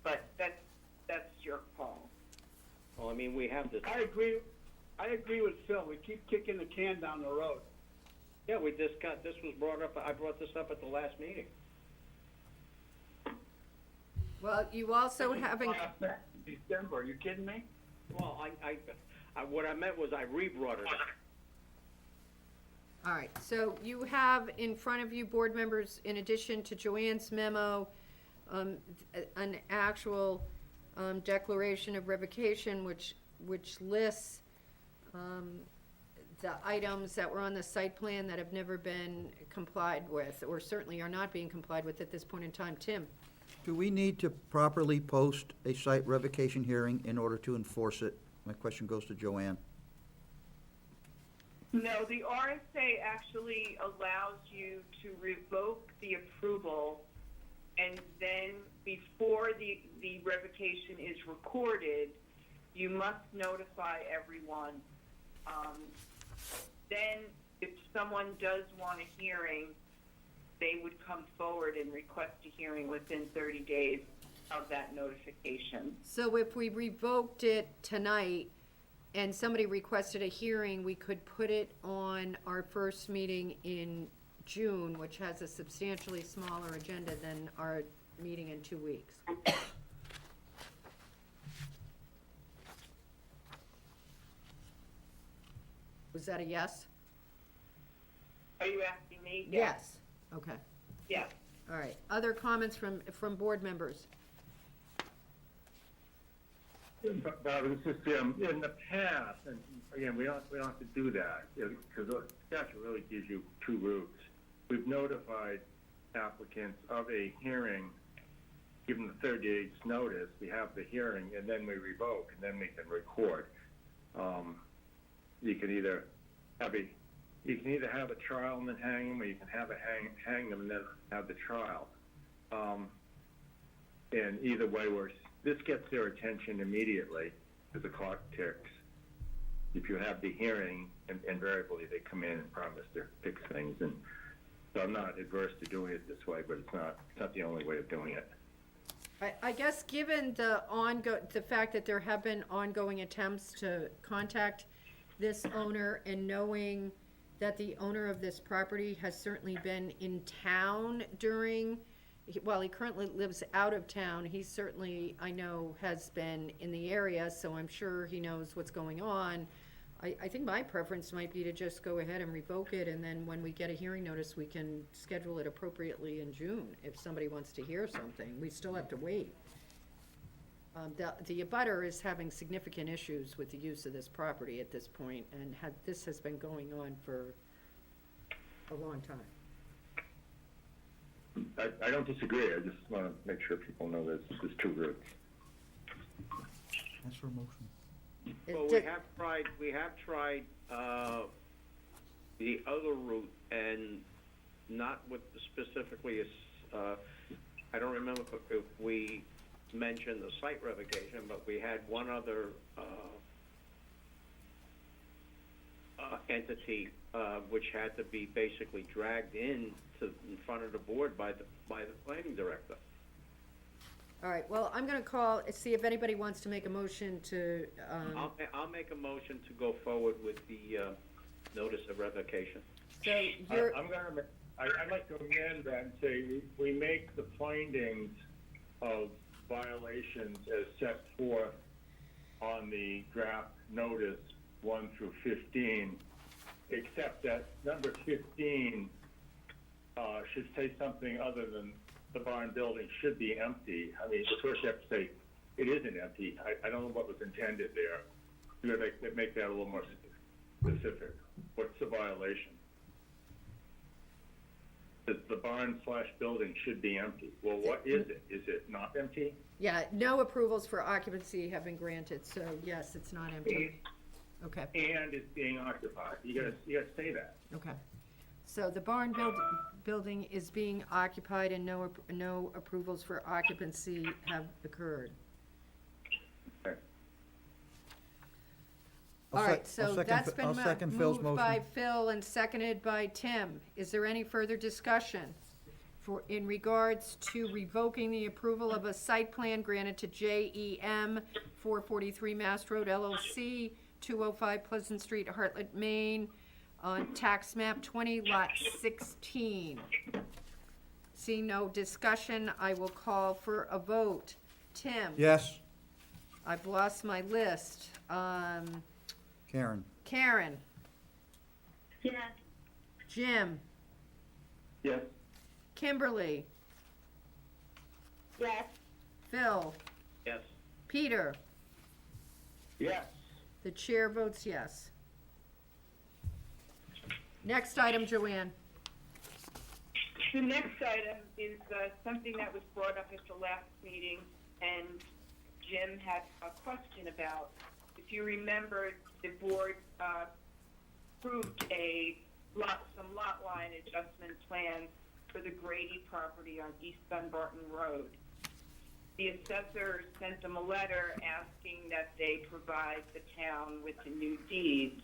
But that's your call. Well, I mean, we have this. I agree with Phil. We keep kicking the can down the road. Yeah, this was brought up, I brought this up at the last meeting. Well, you also haven't, December, are you kidding me? Well, what I meant was I re-brought it up. all right, so you have in front of you, board members, in addition to Joanne's memo, an actual declaration of revocation, which lists the items that were on the site plan that have never been complied with, or certainly are not being complied with at this point in time. Tim? Do we need to properly post a site revocation hearing in order to enforce it? My question goes to Joanne. No, the RSA actually allows you to revoke the approval, and then before the revocation is recorded, you must notify everyone. Then, if someone does want a hearing, they would come forward and request a hearing within 30 days of that notification. So if we revoked it tonight and somebody requested a hearing, we could put it on our first meeting in June, which has a substantially smaller agenda than our meeting in 2 weeks. Was that a yes? Are you asking me? Yes. Okay, Yes. all right. Other comments from board members? Bob, this is Jim. In the past, and again, we don't have to do that, because the statute really gives you two routes. We've notified applicants of a hearing, given the 30 days notice, we have the hearing, and then we revoke, and then we can record. You can either have a trial and then hang them, or you can have a hang them and then have the trial. And either way, this gets their attention immediately as the clock ticks. If you have the hearing, invariably they come in and promise to fix things. And so I'm not adverse to doing it this way, but it's not the only way of doing it. I guess given the fact that there have been ongoing attempts to contact this owner, and knowing that the owner of this property has certainly been in town while he currently lives out of town, he certainly, I know, has been in the area, so I'm sure he knows what's going on. I think my preference might be to just go ahead and revoke it, and then when we get a hearing notice, we can schedule it appropriately in June if somebody wants to hear something. We still have to wait. The abutter is having significant issues with the use of this property at this point, and this has been going on for a long time. I don't disagree. I just want to make sure people know there's two routes. Ask for a motion. Well, we have tried the other route, and not with specifically, I don't remember if we mentioned the site revocation, but we had one other entity which had to be basically dragged in front of the board by the planning director. All right, well, I'm gonna see if anybody wants to make a motion to, I'll make a motion to go forward with the notice of revocation. so you're, I'd like to amend that and say we make the findings of violations as set forth on the draft notice 1 through 15, except that number 15 should say something other than the barn building should be empty. I mean, first you have to say it isn't empty. I don't know what was intended there. You gotta make that a little more specific. What's the violation? The barn/building should be empty. Well, what is it? Is it not empty? Yeah, no approvals for occupancy have been granted, so yes, it's not empty. Okay, And it's being occupied. You gotta say that. okay. So the barn building is being occupied and no approvals for occupancy have occurred. Okay. I'll All sec- right, I'll so second that's Phil- been I'll second Phil's moved by motion. Phil and seconded by Tim. Is there any further discussion in regards to revoking the approval of a site plan granted to JEM 443 Mass Road LLC, 205 Pleasant Street, Hartland, Maine, on tax map 20, lot 16? Seeing no discussion, I will call for a vote. Tim? Yes, I've lost my list. Karen? Karen? Yes. Jim? Yes. Kimberly? Yes. Phil? Yes. Peter? Yes. The chair votes yes. Next item, Joanne. The next item is something that was brought up at the last meeting, and Jim had a question about. If you remember, the board approved some lot line adjustment plans for the Grady property on East Dunbarton Road. The assessor sent them a letter asking that they provide the town with the new deeds,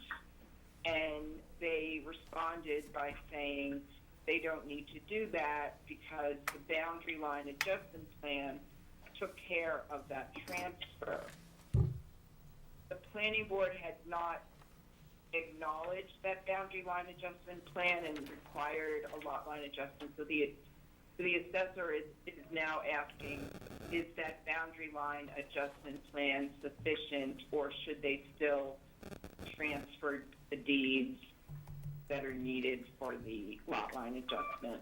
and they responded by saying they don't need to do that because the boundary line adjustment plan took care of that transfer. The planning board had not acknowledged that boundary line adjustment plan and required a lot line adjustment. So the assessor is now asking, is that boundary line adjustment plan sufficient, or should they still transfer the deeds that are needed for the lot line adjustment?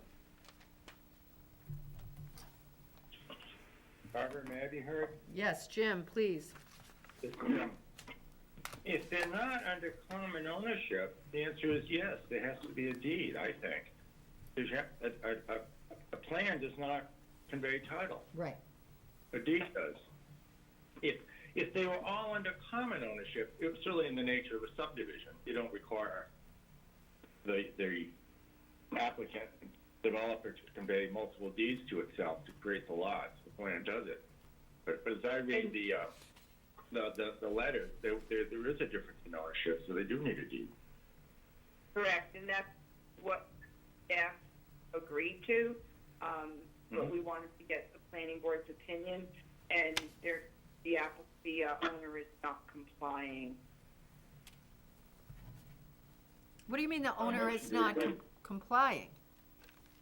Barbara, may I be heard? Yes, Jim, please. If they're not under common ownership, the answer is yes, there has to be a deed, I think. A plan does not convey title, Right. a deed does. If they were all under common ownership, it was really in the nature of a subdivision. You don't require the applicant, developer to convey multiple deeds to itself to create the lots. The plan does it. But as I read the letter, there is a difference in ownership, so they do need a deed. Correct, and that's what staff agreed to. But we wanted to get the planning board's opinion, and the owner is not complying. What do you mean the owner is not complying?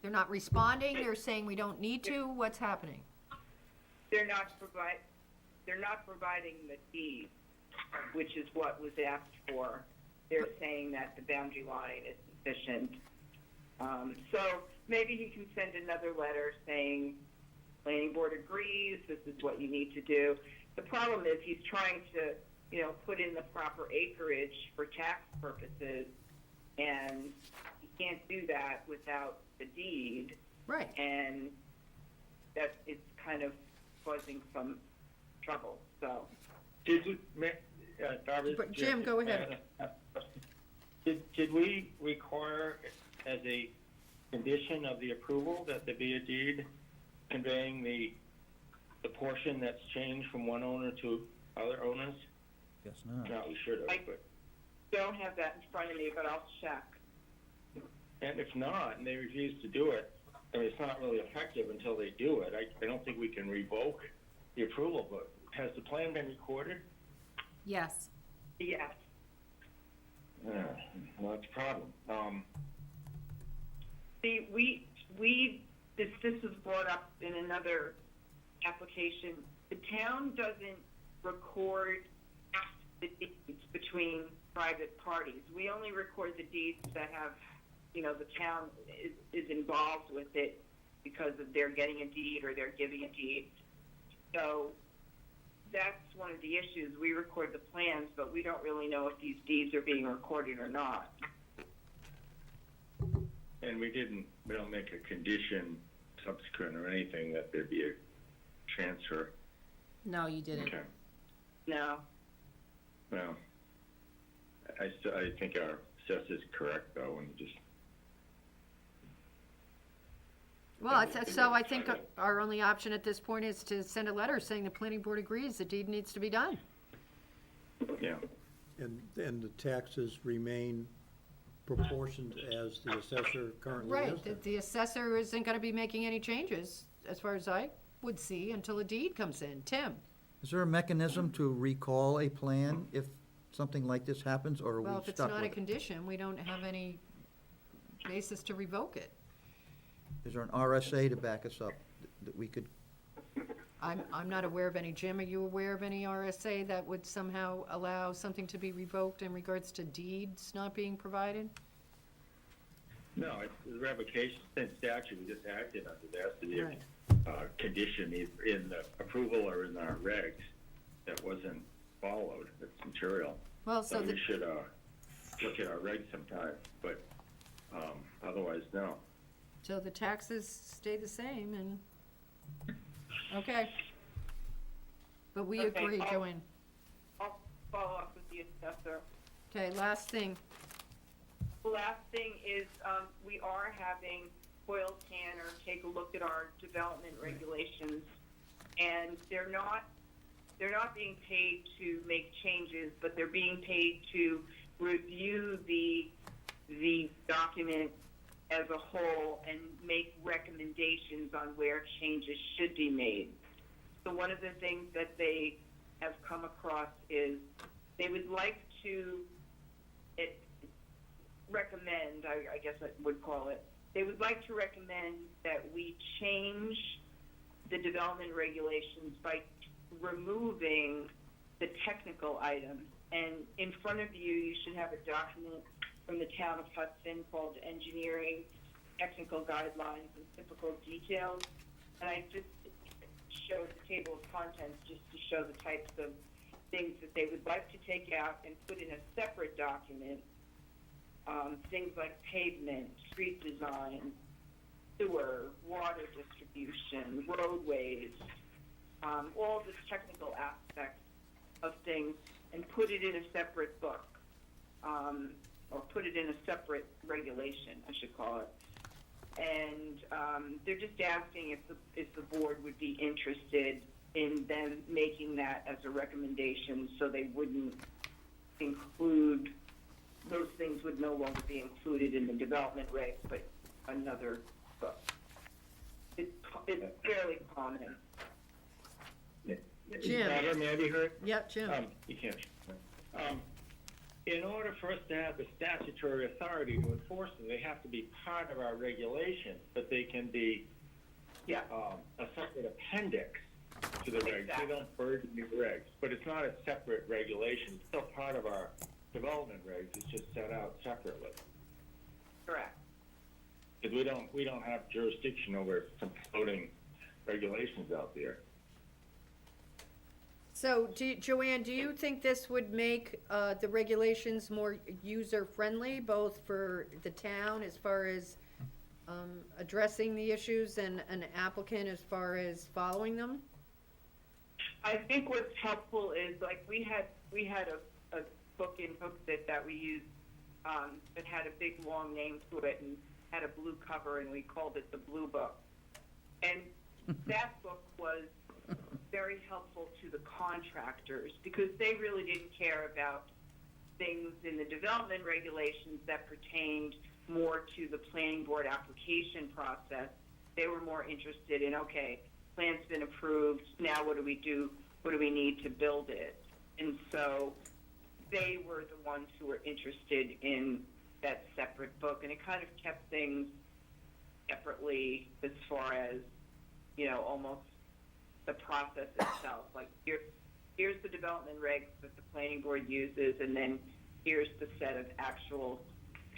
They're not responding, they're saying we don't need to, what's happening? They're not providing the deed, which is what was asked for. They're saying that the boundary line is sufficient. So maybe he can send another letter saying, planning board agrees, this is what you need to do. The problem is he's trying to, put in the proper acreage for tax purposes, and he can't do that without the deed. Right. And that it's kind of causing some trouble, so. But Jim, go ahead. Did we require as a condition of the approval that there be a deed conveying the portion that's changed from one owner to other owners? Guess not. No, we should have, I but, don't have that in front of me, but I'll check. and if not, and they refuse to do it, I mean, it's not really effective until they do it. I don't think we can revoke the approval, but has the plan been recorded? Yes. Yes. Yeah, well, that's a problem. See, this was brought up in another application, the town doesn't record the deeds between private parties. We only record the deeds that have, you know, the town is involved with it because of they're getting a deed or they're giving a deed. So that's one of the issues. We record the plans, but we don't really know if these deeds are being recorded or not. And we don't make a condition subsequent or anything that there be a transfer. No, you didn't. Okay. No. Well, I think our assessor's correct though, and just. Well, I think our only option at this point is to send a letter saying the planning board agrees the deed needs to be done. Yeah. And the taxes remain proportioned as the assessor currently has Right, them. the assessor isn't gonna be making any changes, as far as I would see, until a deed comes in. Tim? Is there a mechanism to recall a plan if something like this happens, or are we Well, stuck if with it's not a it? condition, we don't have any basis to revoke it. Is there an RSA to back us up that we could, I'm not aware of any. Jim, are you aware of any RSA that would somehow allow something to be revoked in regards to deeds not being provided? No, it's the revocation statute, we just acted under that, so Right. the condition either in the approval or in our regs that wasn't followed, it's material. Well, So so we the, should, look at our regs sometime, but, otherwise, no. so the taxes stay the same and, okay. But we Okay, agree, I'll- Joanne. I'll follow up with the assessor. Okay, last thing. The last thing is, we are having Hoyle Tanner take a look at our development regulations, and they're not being paid to make changes, but they're being paid to review the document as a whole and make recommendations on where changes should be made. So one of the things that they have come across is they would like to recommend, I guess I would call it, they would like to recommend that we change the development regulations by removing the technical items. And in front of you, you should have a document from the town of Hudson called Engineering Technical Guidelines and Typical Details. And I just showed the table of contents just to show the types of things that they would like to take out and put in a separate document. Things like pavement, street design, sewer, water distribution, roadways, all the technical aspects of things, and put it in a separate book, or put it in a separate regulation, I should call it. And they're just asking if the board would be interested in them making that as a recommendation, so they wouldn't include, those things would no longer be included in the development regs, but another book. It's fairly common. Jim. Robert, may I be heard? Yep, Jim. You can't. In order for us to have the statutory authority to enforce them, they have to be part of our regulations, but they can be Yeah. a separate appendix to the regs. Exactly. They don't burden the regs, but it's not a separate regulation. It's still part of our development regs. It's just set out separately. Correct. Because we don't have jurisdiction over some floating regulations out there. So, Joanne, do you think this would make the regulations more user-friendly, both for the town as far as addressing the issues and an applicant as far as following them? I think what's helpful is, like, we had a book in Hooksett that we used, that had a big long name to it and had a blue cover, and we called it the Blue Book. And that book was very helpful to the contractors because they really didn't care about things in the development regulations that pertained more to the planning board application process. They were more interested in, okay, plan's been approved, now what do we do? What do we need to build it? And so they were the ones who were interested in that separate book, and it kind of kept things separately as far as, you know, almost the process itself. Like, here's the development regs that the planning board uses, and then here's the set of actual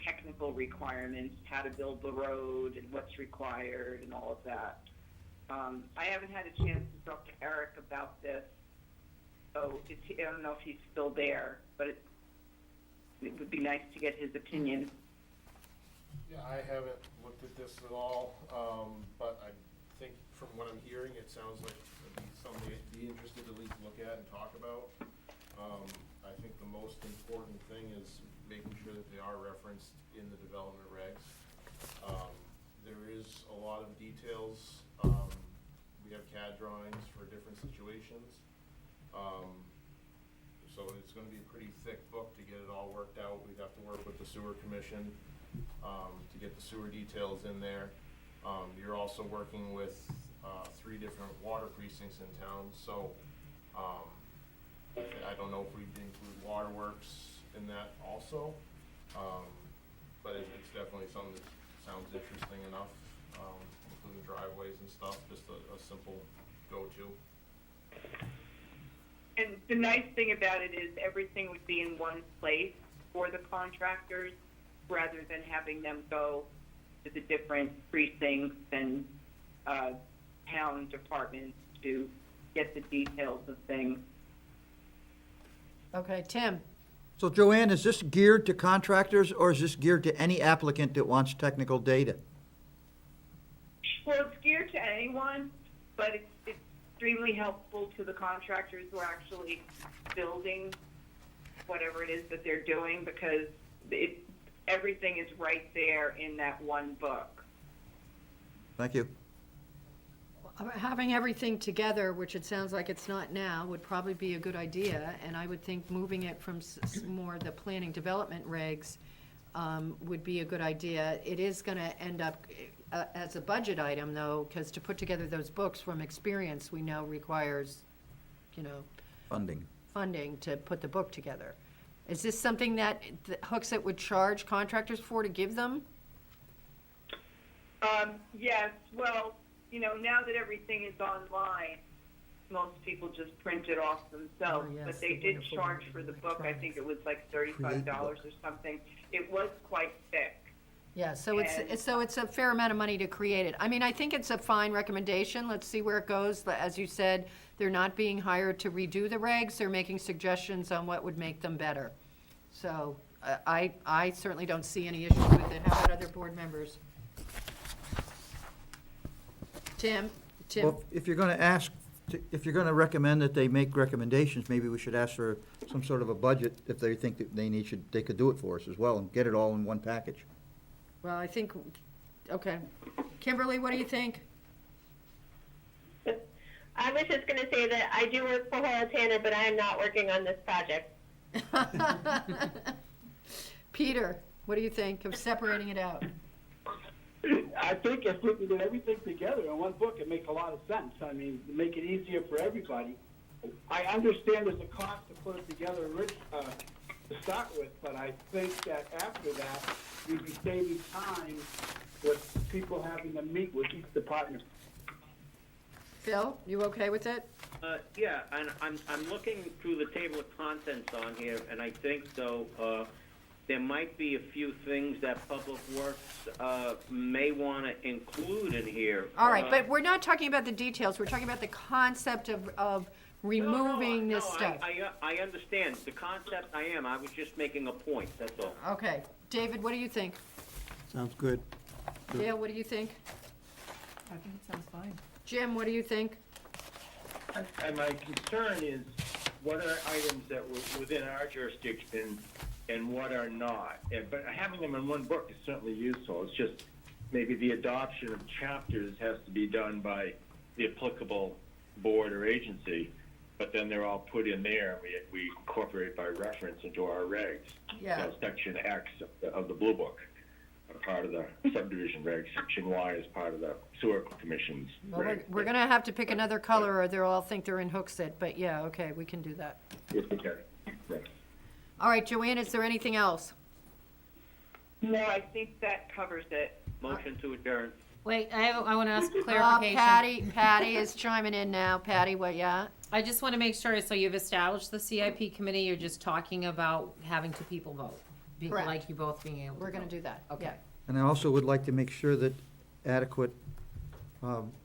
technical requirements, how to build the road and what's required and all of that. I haven't had a chance to talk to Eric about this, so I don't know if he's still there, but it would be nice to get his opinion. Yeah, I haven't looked at this at all, but I think from what I'm hearing, it sounds like it'd be something I'd be interested to at least look at and talk about. I think the most important thing is making sure that they are referenced in the development regs. There is a lot of details. We have CAD drawings for different situations. So it's gonna be a pretty thick book to get it all worked out. We'd have to work with the sewer commission, to get the sewer details in there. You're also working with, 3 different water precincts in town, so, I don't know if we'd include waterworks in that also. But it's definitely something that sounds interesting enough, including driveways and stuff, just a simple go-to. And the nice thing about it is everything would be in one place for the contractors, rather than having them go to the different precincts and town departments to get the details of things. Okay, Tim? So Joanne, is this geared to contractors, or is this geared to any applicant that wants technical data? Well, it's geared to anyone, but it's extremely helpful to the contractors who are actually building whatever it is that they're doing, because everything is right there in that one book. Thank you. Having everything together, which it sounds like it's not now, would probably be a good idea, and I would think moving it from more the planning development regs would be a good idea. It is gonna end up as a budget item, though, because to put together those books from experience, we know requires, funding to put the book together. Is this something that Hooksett would charge contractors for to give them? Yes, well, now that everything is online, most people just print it off themselves, Oh, yes, but they the did wonderful charge for the book, I think it was like $35 Create the or something. It was quite thick. Yeah, so And- it's a fair amount of money to create it. I mean, I think it's a fine recommendation. Let's see where it goes. As you said, they're not being hired to redo the regs. They're making suggestions on what would make them better. So I certainly don't see any issues with it. How about other board members? Tim? Well, if you're gonna recommend that they make recommendations, maybe we should ask for some sort of a budget if they think that they could do it for us as well, and get it all in one package. Well, I think, okay. Kimberly, what do you think? I was just gonna say that I do work for Hoyle Tanner, but I am not working on this project. Peter, what do you think of separating it out? I think if we can get everything together in one book, it makes a lot of sense. I mean, make it easier for everybody. I understand there's a cost to put it together, to start with, but I think that after that, we'd be saving time with people having to meet with each department. Phil, you okay with it? Yeah, and I'm looking through the table of contents on here, and I think, though, there might be a few things that Public Works may want to include in here. All right, but we're not talking about the details. We're talking about the concept of removing this stuff. I understand. The concept, I was just making a point, that's all. Okay. David, what do you think? Sounds good. Dale, what do you think? I think it sounds fine. Jim, what do you think? And my concern is what are items that were within our jurisdiction and what are not. But having them in one book is certainly useful. It's just maybe the adoption of chapters has to be done by the applicable board or agency, but then they're all put in there. We incorporate by reference into our regs. Yeah. So section X of the Blue Book are part of the subdivision regs. Section Y is part of the sewer commission's Well, regs. we're gonna have to pick another color or they'll all think they're in Hooksett, but yeah, okay, we can do that. Okay. Right. All right, Joanne, is there anything else? No, I think that covers it. Motion to adjourn. Wait, I wanna ask Oh, clarification. Patty is chiming in now. Patty, what, yeah? I just wanna make sure, so you've established the CIP committee, you're just talking about having 2 people vote? Correct. Like you both being able to We're gonna vote. do that, Okay. yeah. And I also would like to make sure that adequate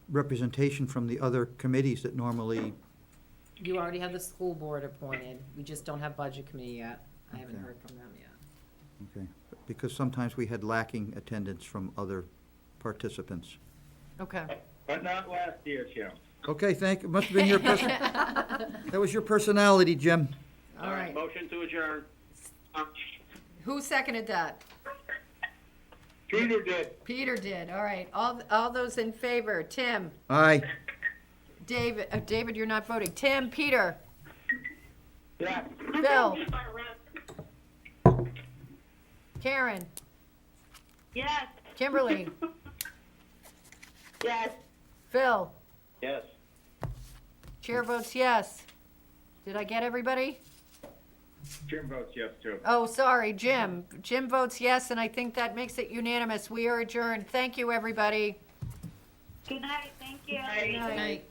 representation from the other committees that normally, You already have the school board appointed, we just don't have budget committee yet. I haven't Okay. heard from them yet. okay, because sometimes we had lacking attendance from other participants. Okay. But not last year, Jim. Okay, it must have been your that was your personality, Jim. All right. Motion to adjourn. Who seconded that? Peter did. Peter did, all right. All those in favor, Tim, Aye. David, David, you're not voting. Tim, Peter, Yeah. Bill, Karen, Yes. Kimberly, Yes. Phil. Yes. Chair votes yes. Did I get everybody? Jim votes yes, too. Oh, sorry, Jim. Jim votes yes, and I think that makes it unanimous. We are adjourned. Thank you, everybody. Good night, thank you. Good night. Night.